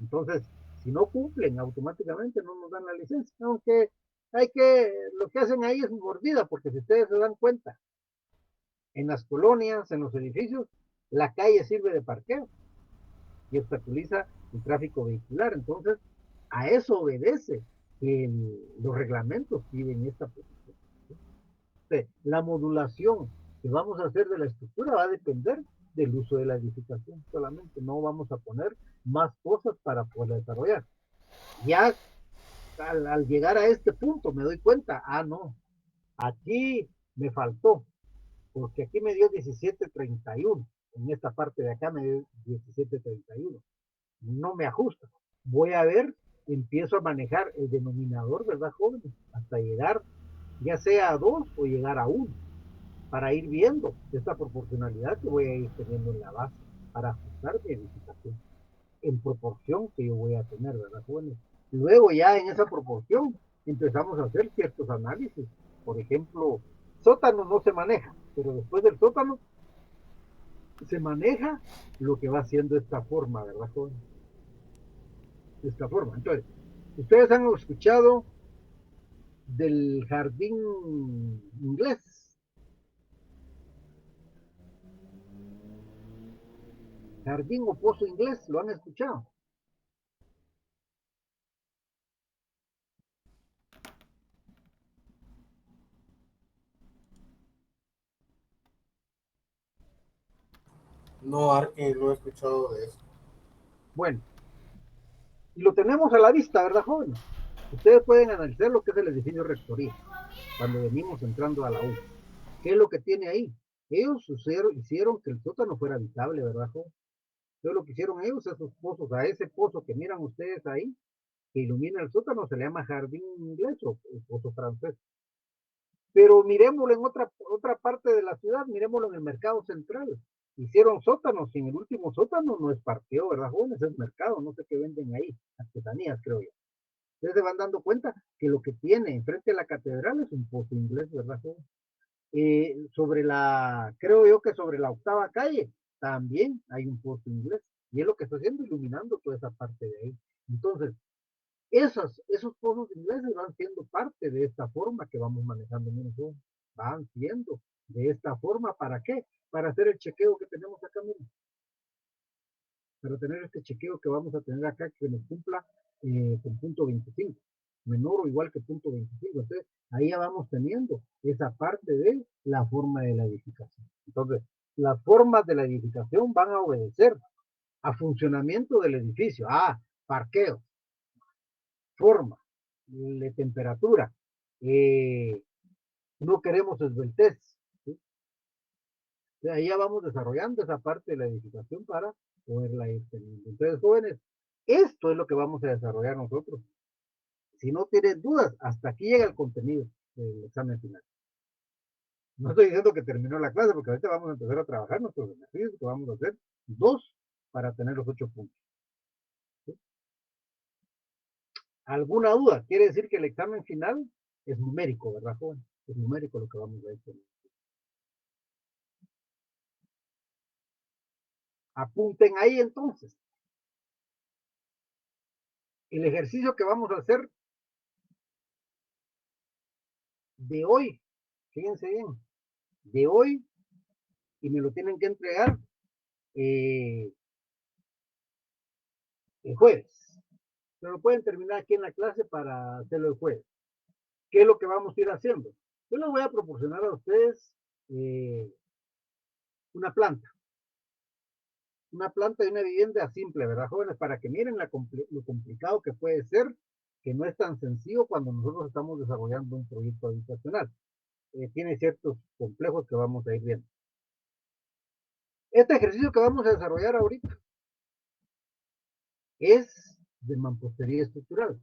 Entonces, si no cumplen, automáticamente no nos dan la licencia, aunque lo que hacen ahí es mordida, porque si ustedes se dan cuenta, en las colonias, en los edificios, la calle sirve de parqueo y obstaculiza el tráfico vehicular. Entonces, a eso obedece que los reglamentos piden esta posición. Entonces, la modulación que vamos a hacer de la estructura va a depender del uso de la edificación solamente. No vamos a poner más cosas para poder desarrollar. Ya al llegar a este punto me doy cuenta, no, aquí me faltó, porque aquí me dio 1731, en esta parte de acá me dio 1731, no me ajusta. Voy a ver, empiezo a manejar el denominador, ¿verdad, jóvenes? Hasta llegar, ya sea a 2 o llegar a 1, para ir viendo esta proporcionalidad que voy a ir teniendo en la base, para ajustar mi edificación en proporción que yo voy a tener, ¿verdad, jóvenes? Luego ya en esa proporción empezamos a hacer ciertos análisis. Por ejemplo, sótano no se maneja, pero después del sótano se maneja lo que va siendo esta forma, ¿verdad, jóvenes? Esta forma. Entonces, ustedes han escuchado del jardín inglés. Jardín o pozo inglés, ¿lo han escuchado? No, Arqui, no he escuchado de eso. Bueno, y lo tenemos a la vista, ¿verdad, jóvenes? Ustedes pueden analizar lo que es el edificio rectoría, cuando venimos entrando a la U. ¿Qué es lo que tiene ahí? Ellos hicieron que el sótano fuera habitable, ¿verdad, joven? Entonces lo que hicieron ellos, esos pozos, a ese pozo que miran ustedes ahí, que ilumina el sótano, se le llama jardín inglés o pozo francés. Pero miremoslo en otra parte de la ciudad, miremoslo en el mercado central. Hicieron sótanos y en el último sótano no es parqueo, ¿verdad, jóvenes? Es mercado, no sé qué venden ahí, artesanías, creo yo. Ustedes se van dando cuenta que lo que tiene enfrente de la catedral es un pozo inglés, ¿verdad, jóvenes? Creo yo que sobre la 8ª calle también hay un pozo inglés. Y es lo que está haciendo, iluminando toda esa parte de ahí. Entonces, esos pozos ingleses van siendo parte de esta forma que vamos manejando en eso. Van siendo de esta forma, ¿para qué? Para hacer el chequeo que tenemos acá, miren. Para tener este chequeo que vamos a tener acá que nos cumpla con punto 25, menor o igual que punto 25. Entonces, ahí ya vamos teniendo esa parte de la forma de la edificación. Entonces, las formas de la edificación van a obedecer a funcionamiento del edificio. Parqueo, forma, de temperatura, no queremos esbeltez, ¿sí? Ahí ya vamos desarrollando esa parte de la edificación para poderla ir teniendo. Entonces, jóvenes, esto es lo que vamos a desarrollar nosotros. Si no tienen dudas, hasta aquí llega el contenido del examen final. No estoy diciendo que terminó la clase, porque ahorita vamos a empezar a trabajar nuestros ejercicios, que vamos a hacer 2 para tener los 8 puntos. ¿Sí? ¿Alguna duda? Quiere decir que el examen final es numérico, ¿verdad, joven? Es numérico lo que vamos a hacer. Apunten ahí entonces. El ejercicio que vamos a hacer de hoy, fíjense bien, de hoy, y me lo tienen que entregar el jueves. Se lo pueden terminar aquí en la clase para hacerlo el jueves. ¿Qué es lo que vamos a ir haciendo? Yo les voy a proporcionar a ustedes una planta y una vivienda simple, ¿verdad, jóvenes? Para que miren lo complicado que puede ser, que no es tan sencillo cuando nosotros estamos desarrollando un proyecto habitacional. Tiene ciertos complejos que vamos a ir viendo. Este ejercicio que vamos a desarrollar ahorita es de mampostería estructural.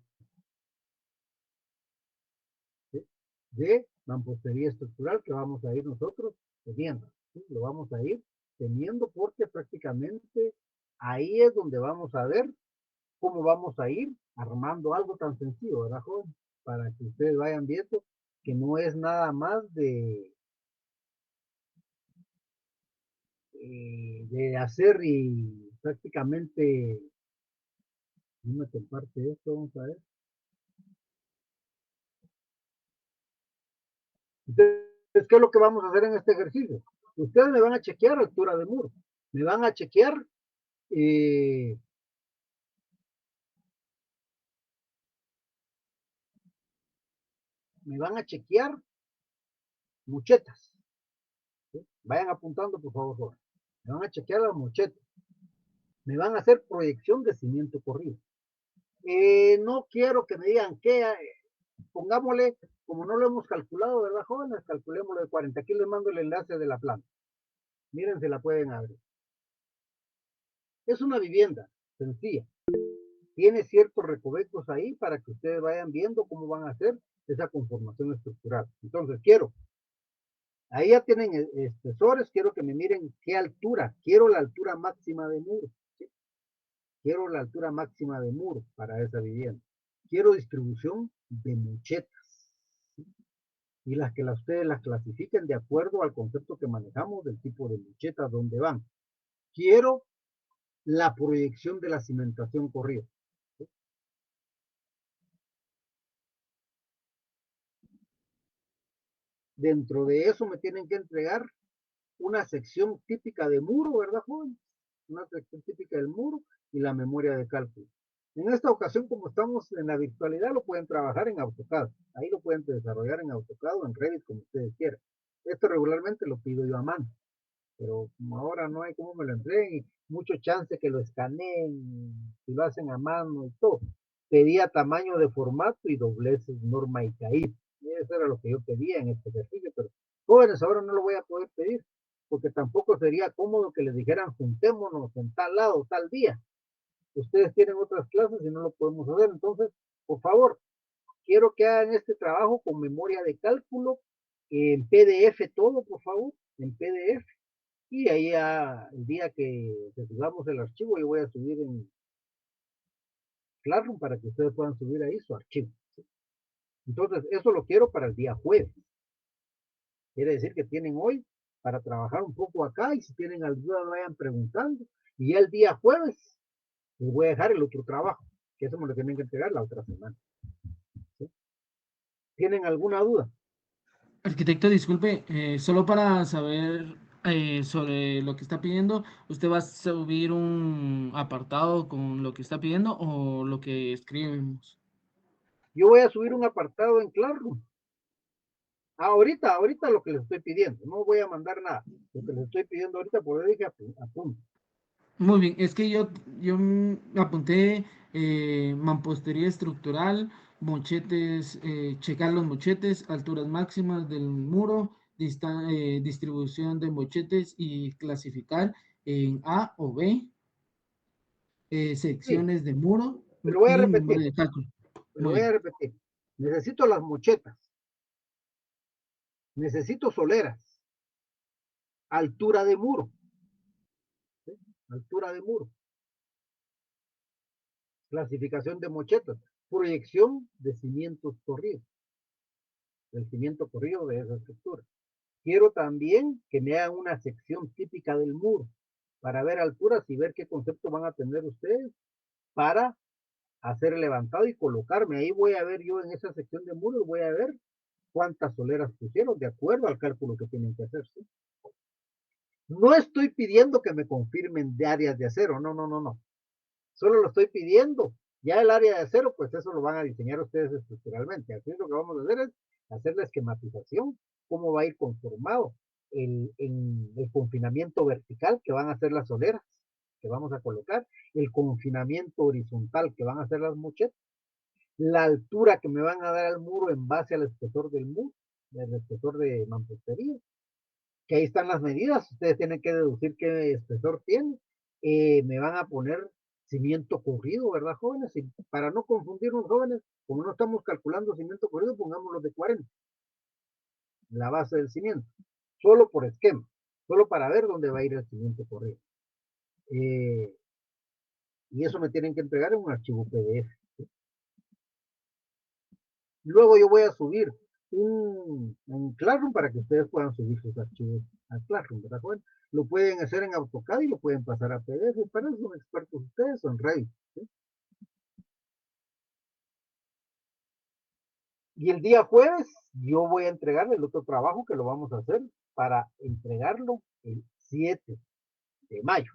¿Sí? De mampostería estructural que vamos a ir nosotros teniendo. ¿Sí? Lo vamos a ir teniendo porque prácticamente ahí es donde vamos a ver cómo vamos a ir armando algo tan sencillo, ¿verdad, joven? Para que ustedes vayan viendo que no es nada más de hacer y prácticamente, no me comparte esto, vamos a ver. Entonces, ¿qué es lo que vamos a hacer en este ejercicio? Ustedes me van a chequear altura de muro, me van a chequear eh, me van a chequear muchetas. ¿Sí? Vayan apuntando, por favor. Me van a chequear las muchetas. Me van a hacer proyección de cimiento corrido. No quiero que me digan que pongámosle, como no lo hemos calculado, ¿verdad, jóvenes? Calculémoslo de 40. Aquí les mando el enlace de la planta. Miren, se la pueden abrir. Es una vivienda sencilla. Tiene ciertos recovecos ahí para que ustedes vayan viendo cómo van a hacer esa conformación estructural. Entonces, ahí ya tienen espesores, quiero que me miren qué altura, quiero la altura máxima de muro, ¿sí? Quiero la altura máxima de muro para esa vivienda. Quiero distribución de muchetas, ¿sí? Y ustedes las clasifiquen de acuerdo al concepto que manejamos del tipo de muchetas donde van. Quiero la proyección de la cimentación corrida. ¿Sí? Dentro de eso me tienen que entregar una sección típica de muro, ¿verdad, joven? Una sección típica del muro y la memoria de cálculo. En esta ocasión, como estamos en la virtualidad, lo pueden trabajar en AutoCAD. Ahí lo pueden desarrollar en AutoCAD o en Revit, como ustedes quieran. Esto regularmente lo pido yo a mano, pero como ahora no hay cómo me lo entreguen y mucho chance que lo escaneen, si lo hacen a mano y todo. Pedía tamaño de formato y dobleces, norma y caída. Eso era lo que yo pedía en este ejercicio, pero jóvenes, ahora no lo voy a poder pedir, porque tampoco sería cómodo que les dijeran juntémonos en tal lado, tal día. Ustedes tienen otras clases y no lo podemos hacer. Entonces, por favor, quiero que hagan este trabajo con memoria de cálculo, en PDF todo, por favor, en PDF. Y ahí ya, el día que subamos el archivo, yo voy a subir en Classroom para que ustedes puedan subir ahí su archivo. ¿Sí? Entonces, eso lo quiero para el día jueves. Quiere decir que tienen hoy para trabajar un poco acá y si tienen alguna vayan preguntando. Y ya el día jueves les voy a dejar el otro trabajo, que eso me lo tienen que entregar la otra semana. ¿Sí? ¿Tienen alguna duda? Arquitecto, disculpe, solo para saber sobre lo que está pidiendo, ¿usted va a subir un apartado con lo que está pidiendo o lo que escribimos? Yo voy a subir un apartado en Classroom. Ahorita lo que les estoy pidiendo, no voy a mandar nada. Lo que les estoy pidiendo ahorita, por ahí dije apunto. Muy bien, es que yo apunté mampostería estructural, mochetes, checar los mochetes, alturas máximas del muro, distribución de mochetes y clasificar en A o B, Sí, secciones de muro lo voy a y número repetir, de cálculo. lo Muy voy a bien. repetir. Necesito las mochetas, necesito soleras, altura de muro, ¿sí? Altura de muro, clasificación de mochetas, proyección de cimientos corridos, del cimiento corrido de esa estructura. Quiero también que me hagan una sección típica del muro para ver alturas y ver qué concepto van a tener ustedes para hacer el levantado y colocarme. Ahí voy a ver yo en esa sección de muro, voy a ver cuántas soleras pusieron de acuerdo al cálculo que tienen que hacer. ¿Sí? No estoy pidiendo que me confirmen de áreas de acero, no, no, no, no. Solo lo estoy pidiendo. Ya el área de acero, pues eso lo van a diseñar ustedes estructuralmente. Así lo que vamos a hacer es hacer la esquematización, cómo va a ir conformado el confinamiento vertical que van a hacer las soleras que vamos a colocar, el confinamiento horizontal que van a hacer las mochetas, la altura que me van a dar al muro en base al espesor del muro, el espesor de mampostería, que ahí están las medidas, ustedes tienen que deducir qué espesor tiene, me van a poner cimiento corrido, ¿verdad, jóvenes? Y para no confundirnos, jóvenes, como no estamos calculando cimiento corrido, pongámoslo de 40, la base del cimiento, solo por esquema, solo para ver dónde va a ir el cimiento corrido. Eh, y eso me tienen que entregar en un archivo PDF. Luego yo voy a subir un Classroom para que ustedes puedan subir sus archivos a Classroom, ¿verdad, joven? Lo pueden hacer en AutoCAD y lo pueden pasar a PDF, para eso son expertos ustedes, son Revit, ¿sí? Y el día jueves yo voy a entregarle el otro trabajo que lo vamos a hacer para entregarlo el 7 de mayo.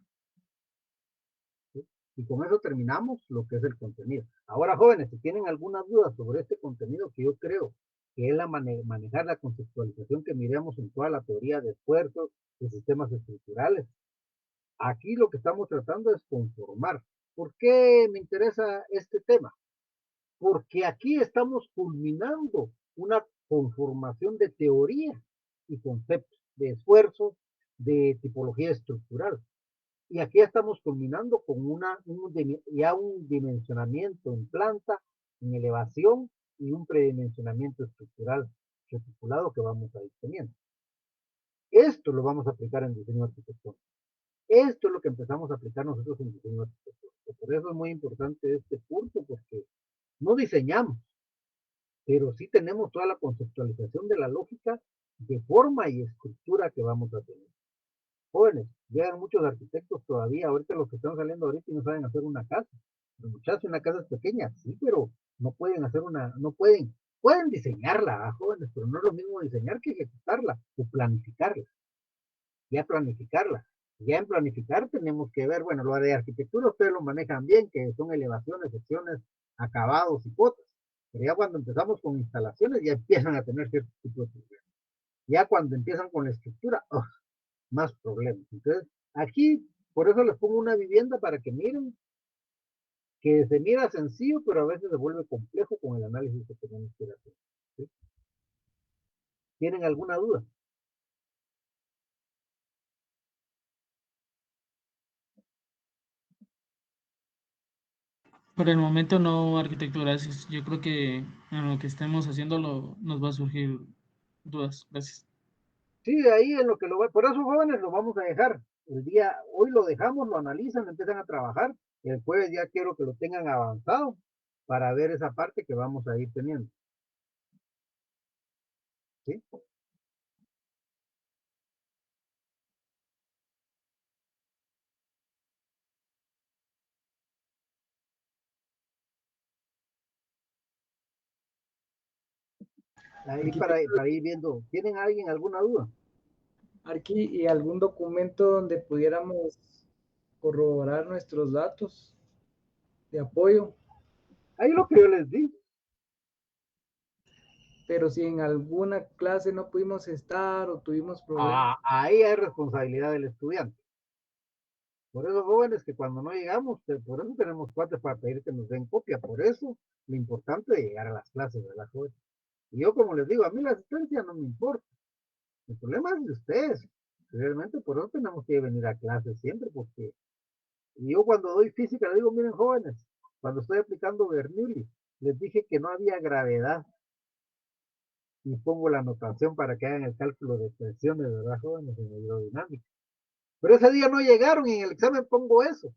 ¿Sí? Y con eso terminamos lo que es el contenido. Ahora, jóvenes, si tienen alguna duda sobre este contenido que yo creo que es manejar la conceptualización que miremos en toda la teoría de esfuerzos, de sistemas estructurales, aquí lo que estamos tratando es conformar. ¿Por qué me interesa este tema? Porque aquí estamos culminando una conformación de teoría y conceptos, de esfuerzos, de tipología estructural. Y aquí estamos culminando con ya un dimensionamiento en planta, en elevación y un predimensionamiento estructural reticulado que vamos a ir teniendo. Esto lo vamos a aplicar en diseño arquitectónico. Esto es lo que empezamos a aplicar nosotros en diseño arquitectónico. Por eso es muy importante este curso, porque no diseñamos, pero sí tenemos toda la conceptualización de la lógica de forma y estructura que vamos a tener. Jóvenes, llegan muchos arquitectos todavía, ahorita los que están saliendo ahorita y no saben hacer una casa. Los muchachos, una casa es pequeña, sí, pero no pueden hacer no pueden diseñarla, jóvenes, pero no es lo mismo diseñar que ejecutarla o planificarla. Ya planificarla. Ya en planificar tenemos que ver, bueno, lo de arquitectura ustedes lo manejan bien, que son elevaciones, secciones, acabados y cotas. Pero ya cuando empezamos con instalaciones ya empiezan a tener cierto tipo de problemas. Ya cuando empiezan con la estructura, más problemas. Entonces, aquí, por eso les pongo una vivienda para que miren que se mira sencillo, pero a veces se vuelve complejo con el análisis que tenemos que hacer. ¿Sí? ¿Tienen alguna duda? Por el momento no, arquitecto, gracias. Yo creo que en lo que estemos haciendo nos va a surgir dudas. Gracias. Sí, ahí en lo que por eso jóvenes lo vamos a dejar. Hoy lo dejamos, lo analizan, empiezan a trabajar. Y el jueves ya quiero que lo tengan avanzado para ver esa parte que vamos a ir teniendo. ¿Sí? Ahí Arquitecto, para ir viendo, ¿tienen alguien alguna duda? Arqui, ¿y algún documento donde pudiéramos corroborar nuestros datos de apoyo? Ahí lo que yo les di. Pero si en alguna clase no pudimos estar o tuvimos problemas. Ahí hay responsabilidad del estudiante. Por eso, jóvenes, que cuando no llegamos, por eso tenemos cuates para pedir que nos den copia. Por eso, lo importante es llegar a las clases, ¿verdad, jóvenes? Y yo, como les digo, a mí la asistencia no me importa. El problema es de ustedes. Realmente por eso tenemos que venir a clases siempre, porque yo cuando doy física le digo, miren jóvenes, cuando estoy aplicando Bernoulli, les dije que no había gravedad y pongo la anotación para que hagan el cálculo de presiones, ¿verdad, jóvenes? En hidrodinámica. Pero ese día no llegaron y en el examen pongo eso.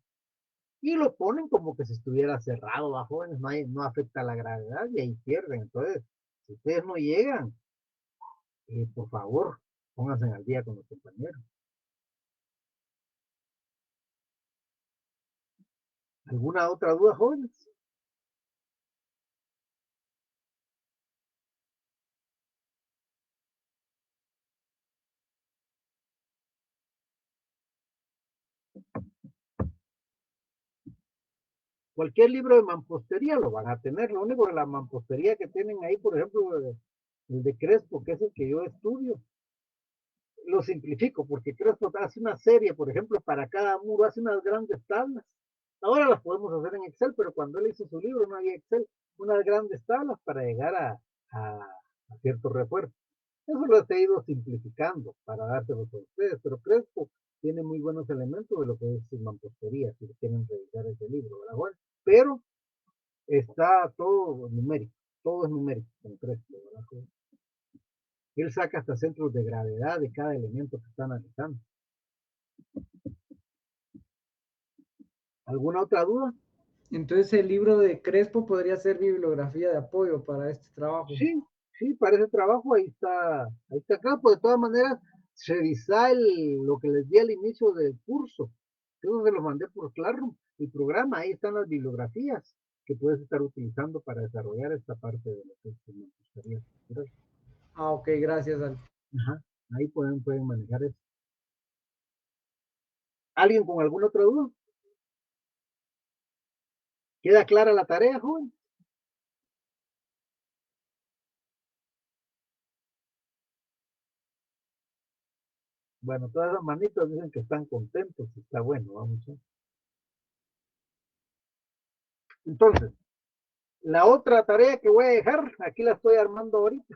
Y lo ponen como que si estuviera cerrado, ¿va, jóvenes? No afecta la gravedad y ahí pierden. Entonces, si ustedes no llegan, por favor, pónganse al día con los compañeros. ¿Alguna otra duda, jóvenes? Cualquier libro de mampostería lo van a tener. Lo único de la mampostería que tienen ahí, por ejemplo, el de Crespo, que es el que yo estudio, lo simplifico, porque Crespo hace una serie, por ejemplo, para cada muro, hace unas grandes tablas. Ahora las podemos hacer en Excel, pero cuando él hizo su libro no había Excel, unas grandes tablas para llegar a ciertos refuerzos. Eso lo he ido simplificando para dárselos a ustedes, pero Crespo tiene muy buenos elementos de lo que es su mampostería, si quieren revisar ese libro, ¿verdad? Bueno, pero está todo es numérico con Crespo, ¿verdad? Él saca hasta centros de gravedad de cada elemento que está analizando. ¿Alguna otra duda? Entonces el libro de Crespo podría ser bibliografía de apoyo para este trabajo. Sí, sí, para ese trabajo ahí está Crespo. De todas maneras, revisar lo que les di al inicio del curso. Yo se los mandé por Classroom, el programa, ahí están las bibliografías que puedes estar utilizando para desarrollar esta parte de lo que me gustaría. Ah, ok, gracias, Al. Ajá, ahí pueden manejar eso. ¿Alguien con alguna otra duda? ¿Queda clara la tarea, joven? Bueno, todas las manitos dicen que están contentos, está bueno, vamos a ver. Entonces, la otra tarea que voy a dejar, aquí la estoy armando ahorita,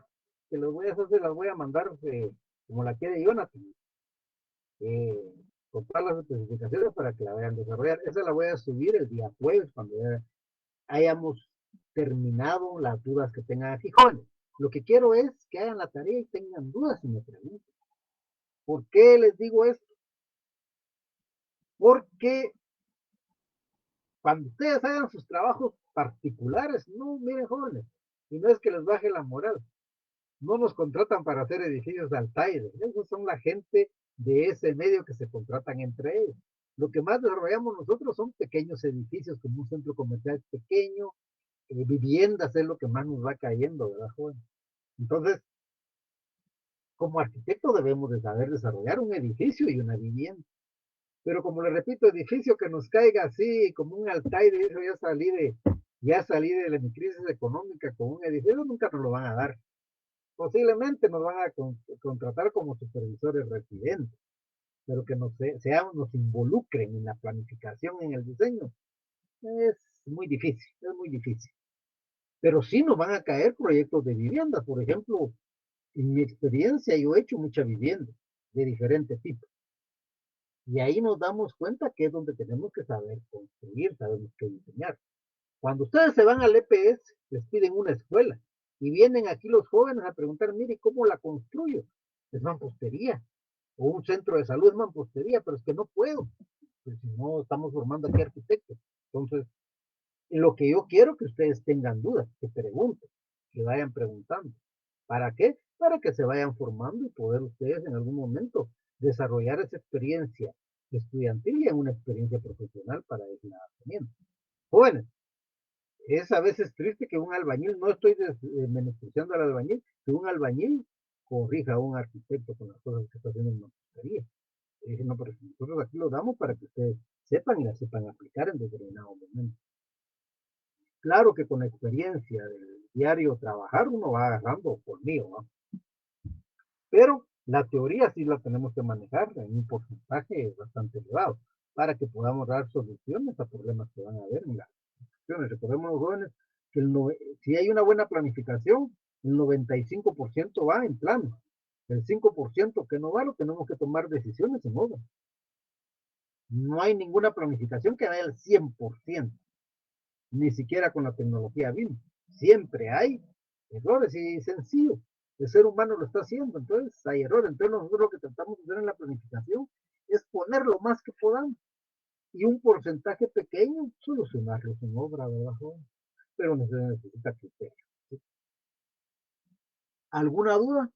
que los voy a hacer, se las voy a mandar como la quiere Jonathan, eh, con todas las especificaciones para que la vayan a desarrollar. Esa la voy a subir el día jueves, cuando ya hayamos terminado las dudas que tengan aquí. Jóvenes, lo que quiero es que hagan la tarea y tengan dudas y me pregunten. ¿Por qué les digo esto? Porque cuando ustedes hagan sus trabajos particulares, no, miren jóvenes, y no es que les baje la moral, no nos contratan para hacer edificios de Altair, esos son la gente de ese medio que se contratan entre ellos. Lo que más desarrollamos nosotros son pequeños edificios, como un centro comercial pequeño, viviendas es lo que más nos va cayendo, ¿verdad, joven? Entonces, como arquitecto debemos de saber desarrollar un edificio y una vivienda. Pero como le repito, edificio que nos caiga así como un Altair, y eso ya salí de mi crisis económica con un edificio, nunca nos lo van a dar. Posiblemente nos van a contratar como supervisores residentes, pero que nos involucren en la planificación, en el diseño, es muy difícil, es muy difícil. Pero sí nos van a caer proyectos de vivienda. Por ejemplo, en mi experiencia yo he hecho mucha vivienda de diferente tipo. Y ahí nos damos cuenta que es donde tenemos que saber construir, sabemos que diseñar. Cuando ustedes se van al EPS, les piden una escuela y vienen aquí los jóvenes a preguntar, mire, ¿cómo la construyo? Es mampostería. O un centro de salud es mampostería, pero es que no puedo, pues si no estamos formando aquí arquitectos. Entonces, lo que yo quiero que ustedes tengan dudas, que pregunten, que vayan preguntando. ¿Para qué? Para que se vayan formando y poder ustedes en algún momento desarrollar esa experiencia estudiantil y en una experiencia profesional para ir teniendo. Jóvenes, es a veces triste que un albañil, no estoy menospreciando al albañil, que un albañil corrija a un arquitecto con las cosas que está haciendo en mampostería. Dije, no, pero nosotros aquí lo damos para que ustedes sepan y la sepan aplicar en determinado momento. Claro que con la experiencia del diario trabajar uno va agarrando por mío, ¿no? Pero la teoría sí la tenemos que manejar en un porcentaje bastante elevado para que podamos dar soluciones a problemas que van a haber en las instituciones. Recordemos los jóvenes que si hay una buena planificación, el 95% va en plano. El 5% que no va, lo tenemos que tomar decisiones en obra. No hay ninguna planificación que vaya al 100%, ni siquiera con la tecnología BIM. Siempre hay errores y sencillo. El ser humano lo está haciendo, entonces hay errores. Entonces nosotros lo que tratamos de hacer en la planificación es poner lo más que podamos y un porcentaje pequeño solucionarlos en obra, ¿verdad, joven? Pero se necesita criterio. ¿Sí? ¿Alguna duda?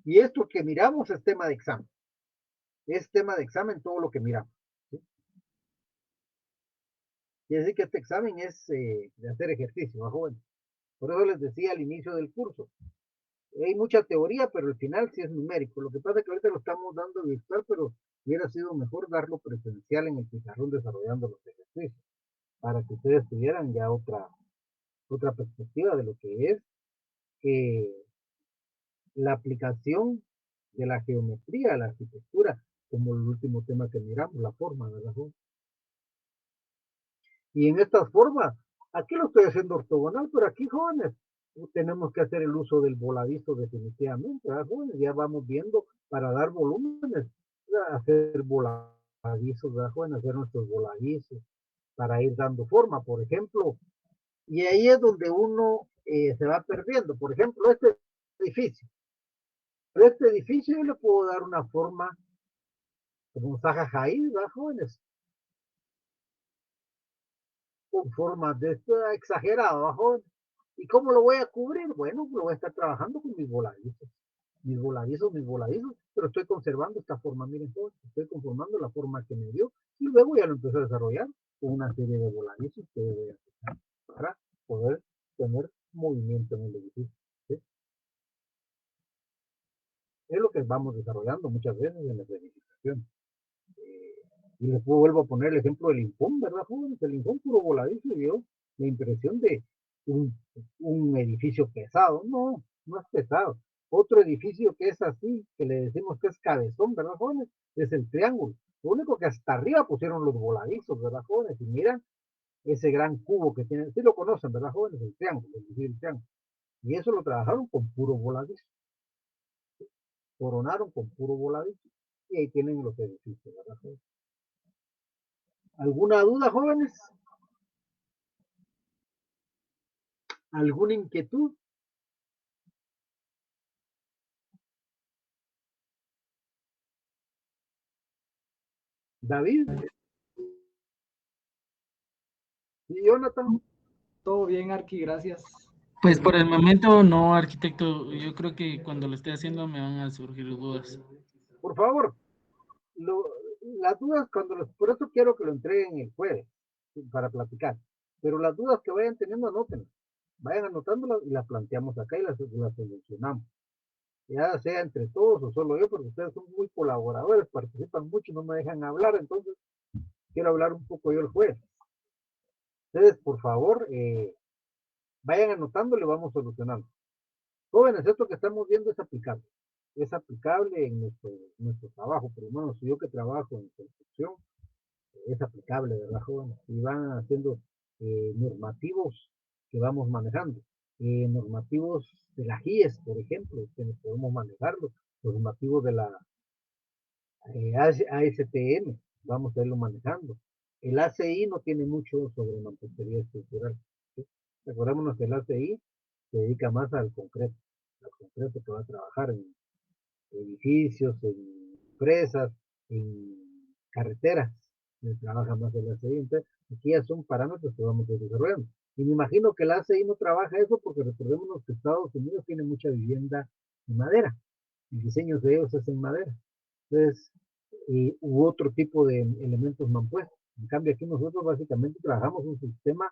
Y esto que miramos es tema de examen. Es tema de examen todo lo que miramos. ¿Sí? Quiere decir que este examen es de hacer ejercicio, ¿verdad, joven? Por eso les decía al inicio del curso, hay mucha teoría, pero al final sí es numérico. Lo que pasa es que ahorita lo estamos dando virtual, pero hubiera sido mejor darlo presencial en el pizarrón desarrollando los ejercicios, para que ustedes tuvieran ya otra perspectiva de lo que es eh, la aplicación de la geometría, la arquitectura, como el último tema que miramos, la forma de la forma. Y en estas formas, aquí lo estoy haciendo ortogonal, pero aquí, jóvenes, tenemos que hacer el uso del voladizo definitivamente, ¿verdad, jóvenes? Ya vamos viendo para dar volúmenes, hacer voladizos, ¿verdad, jóvenes? Hacer nuestros voladizos para ir dando forma, por ejemplo. Y ahí es donde uno se va perdiendo. Por ejemplo, edificio. Este edificio yo le puedo dar una forma como un Zaha Hadid, ¿verdad, jóvenes? Con formas de esta exagerada, ¿verdad, jóvenes? ¿Y cómo lo voy a cubrir? Bueno, lo voy a estar trabajando con mis voladizos, pero estoy conservando esta forma, miren, jóvenes, estoy conformando la forma que me dio, y luego ya lo empecé a desarrollar con una serie de voladizos que voy a hacer para poder tener movimiento en el edificio. ¿Sí? Es lo que vamos desarrollando muchas veces en las edificaciones. Y les vuelvo a poner el ejemplo del Lincoln, ¿verdad, jóvenes? El Lincoln puro voladizo dio la impresión de un, un edificio pesado. No, no es pesado. Otro edificio que es así, que le decimos que es cabezón, ¿verdad, jóvenes? Es el Triángulo. Lo único que hasta arriba pusieron los voladizos, ¿verdad, jóvenes? Y miran ese gran cubo que tienen. Sí lo conocen, ¿verdad, jóvenes? El Triángulo, el Triángulo. Y eso lo trabajaron con puro voladizo. Coronaron con puro voladizo. Y ahí tienen los edificios, ¿verdad, jóvenes? ¿Alguna duda, jóvenes? ¿Alguna inquietud? David y Jonathan, Todo bien, Arqui, gracias. Pues por el momento no, arquitecto. Yo creo que cuando lo esté haciendo me van a surgir dudas. por favor, las dudas por eso quiero que lo entreguen el jueves para platicar, pero las dudas que vayan teniendo anótenlas, vayan anotándolas y las planteamos acá y las solucionamos, ya sea entre todos o solo yo, porque ustedes son muy colaboradores, participan mucho, no me dejan hablar, entonces quiero hablar un poco yo el jueves. Ustedes, por favor, vayan anotando y lo vamos solucionando. Jóvenes, esto que estamos viendo es aplicable en nuestro trabajo, por lo menos yo que trabajo en construcción, es aplicable, ¿verdad, jóvenes? Y van haciendo normativos que vamos manejando, normativos de la GIES, por ejemplo, que podemos manejarlo, normativos de la ASTM, vamos a irlo manejando. El ACI no tiene mucho sobre mampostería estructural, ¿sí? Recordémonos que el ACI se dedica más al concreto que va a trabajar en edificios, en empresas, en carreteras, se trabaja más el ACI. Entonces, aquí ya son parámetros que vamos a ir desarrollando. Y me imagino que el ACI no trabaja eso porque recordémonos que Estados Unidos tiene mucha vivienda en madera. El diseño de ellos es en madera. Entonces, u otro tipo de elementos mampuestos. En cambio, aquí nosotros básicamente trabajamos un sistema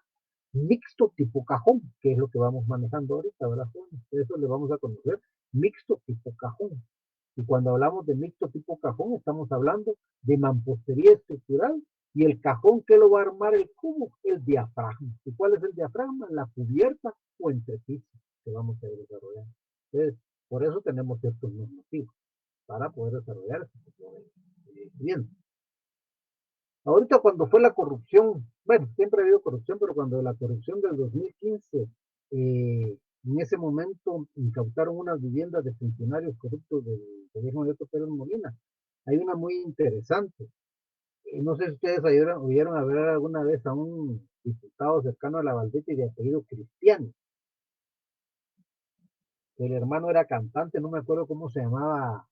mixto tipo cajón, que es lo que vamos manejando ahorita, ¿verdad? Eso le vamos a conocer, mixto tipo cajón. Y cuando hablamos de mixto tipo cajón, estamos hablando de mampostería estructural y el cajón que lo va a armar el cubo, el diafragma. ¿Y cuál es el diafragma? La cubierta o entrepiso que vamos a ir desarrollando. Entonces, por eso tenemos estos normativos, para poder desarrollar este tipo de vivienda. Ahorita cuando fue la corrupción, bueno, siempre ha habido corrupción, pero cuando la corrupción del 2015 En ese momento incautaron unas viviendas de funcionarios corruptos del gobierno de Otto Pérez Molina. Hay una muy interesante. No sé si ustedes oyeron hablar alguna vez a un diputado cercano a la Valdete de apellido Cristiano. El hermano era cantante, no me acuerdo cómo se llamaba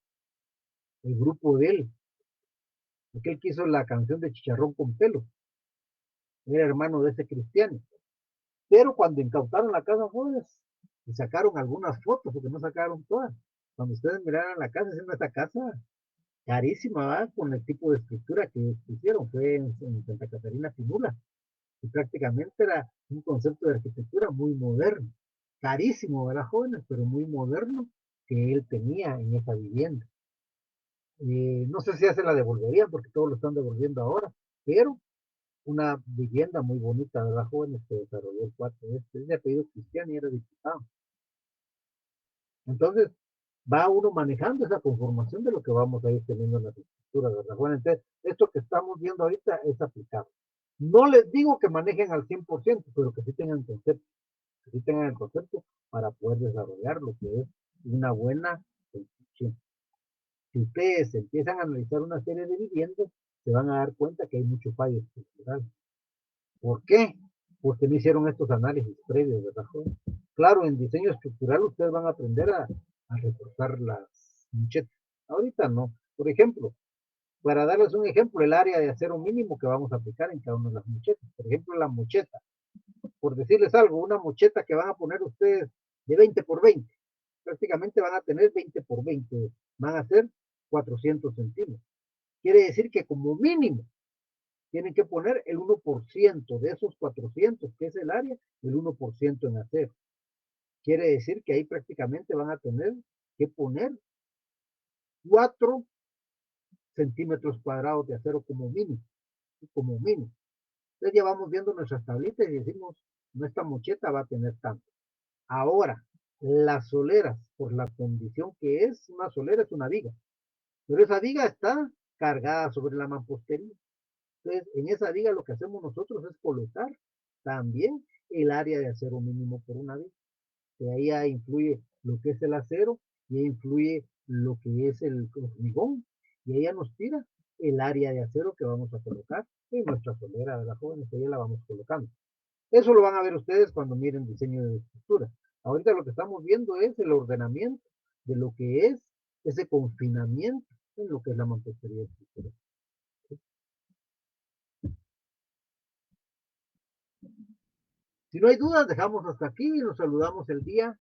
el grupo de él. Aquel que hizo la canción de Chicharrón con Pelo. Era hermano de ese Cristiano. Pero cuando incautaron la casa jóvenes, y sacaron algunas fotos, porque no sacaron todas. Cuando ustedes miraran la casa, es esta casa carísima, ¿va? Con el tipo de estructura que hicieron, fue en Santa Catarina Pinula, y prácticamente era un concepto de arquitectura muy moderno, carísimo, ¿verdad, jóvenes? Pero muy moderno que él tenía en esa vivienda. No sé si ya se la devolverían, porque todos lo están devolviendo ahora, pero una vivienda muy bonita, ¿verdad, jóvenes? Que desarrolló el cuarto este, es de apellido Cristiano y era diputado. Entonces, va uno manejando esa conformación de lo que vamos a ir teniendo en las estructuras, ¿verdad? Bueno, entonces, esto que estamos viendo ahorita es aplicable. No les digo que manejen al 100%, pero que sí tengan concepto, que sí tengan el concepto para poder desarrollar lo que es una buena construcción. Si ustedes empiezan a analizar una serie de viviendas, se van a dar cuenta que hay mucho fallo estructural. ¿Por qué? Porque no hicieron estos análisis previos, ¿verdad, joven? Claro, en diseño estructural ustedes van a aprender a recortar las muchetas. Ahorita no. Por ejemplo, para darles un ejemplo, el área de acero mínimo que vamos a aplicar en cada una de las muchetas. Por ejemplo, la mocheta. Por decirles algo, una mocheta que van a poner ustedes de 20 por 20. Prácticamente van a tener 20 por 20. Van a ser 400 centímetros. Quiere decir que como mínimo tienen que poner el 1% de esos 400, que es el área, el 1% en acero. Quiere decir que ahí prácticamente van a tener que poner 4 centímetros cuadrados de acero como mínimo, como mínimo. Entonces ya vamos viendo nuestras tablitas y decimos, nuestra mocheta va a tener tanto. Ahora, las soleras, por la condición que es, una solera es una viga, pero esa viga está cargada sobre la mampostería. Entonces, en esa viga lo que hacemos nosotros es colocar también el área de acero mínimo por una viga. Que ahí ya influye lo que es el acero, y ahí influye lo que es el hormigón, y ahí ya nos tira el área de acero que vamos a colocar en nuestra solera de la jóvenes, que ya la vamos colocando. Eso lo van a ver ustedes cuando miren diseño de estructura. Ahorita lo que estamos viendo es el ordenamiento de lo que es ese confinamiento en lo que es la mampostería estructural. Si no hay dudas, dejamos hasta aquí y nos saludamos el día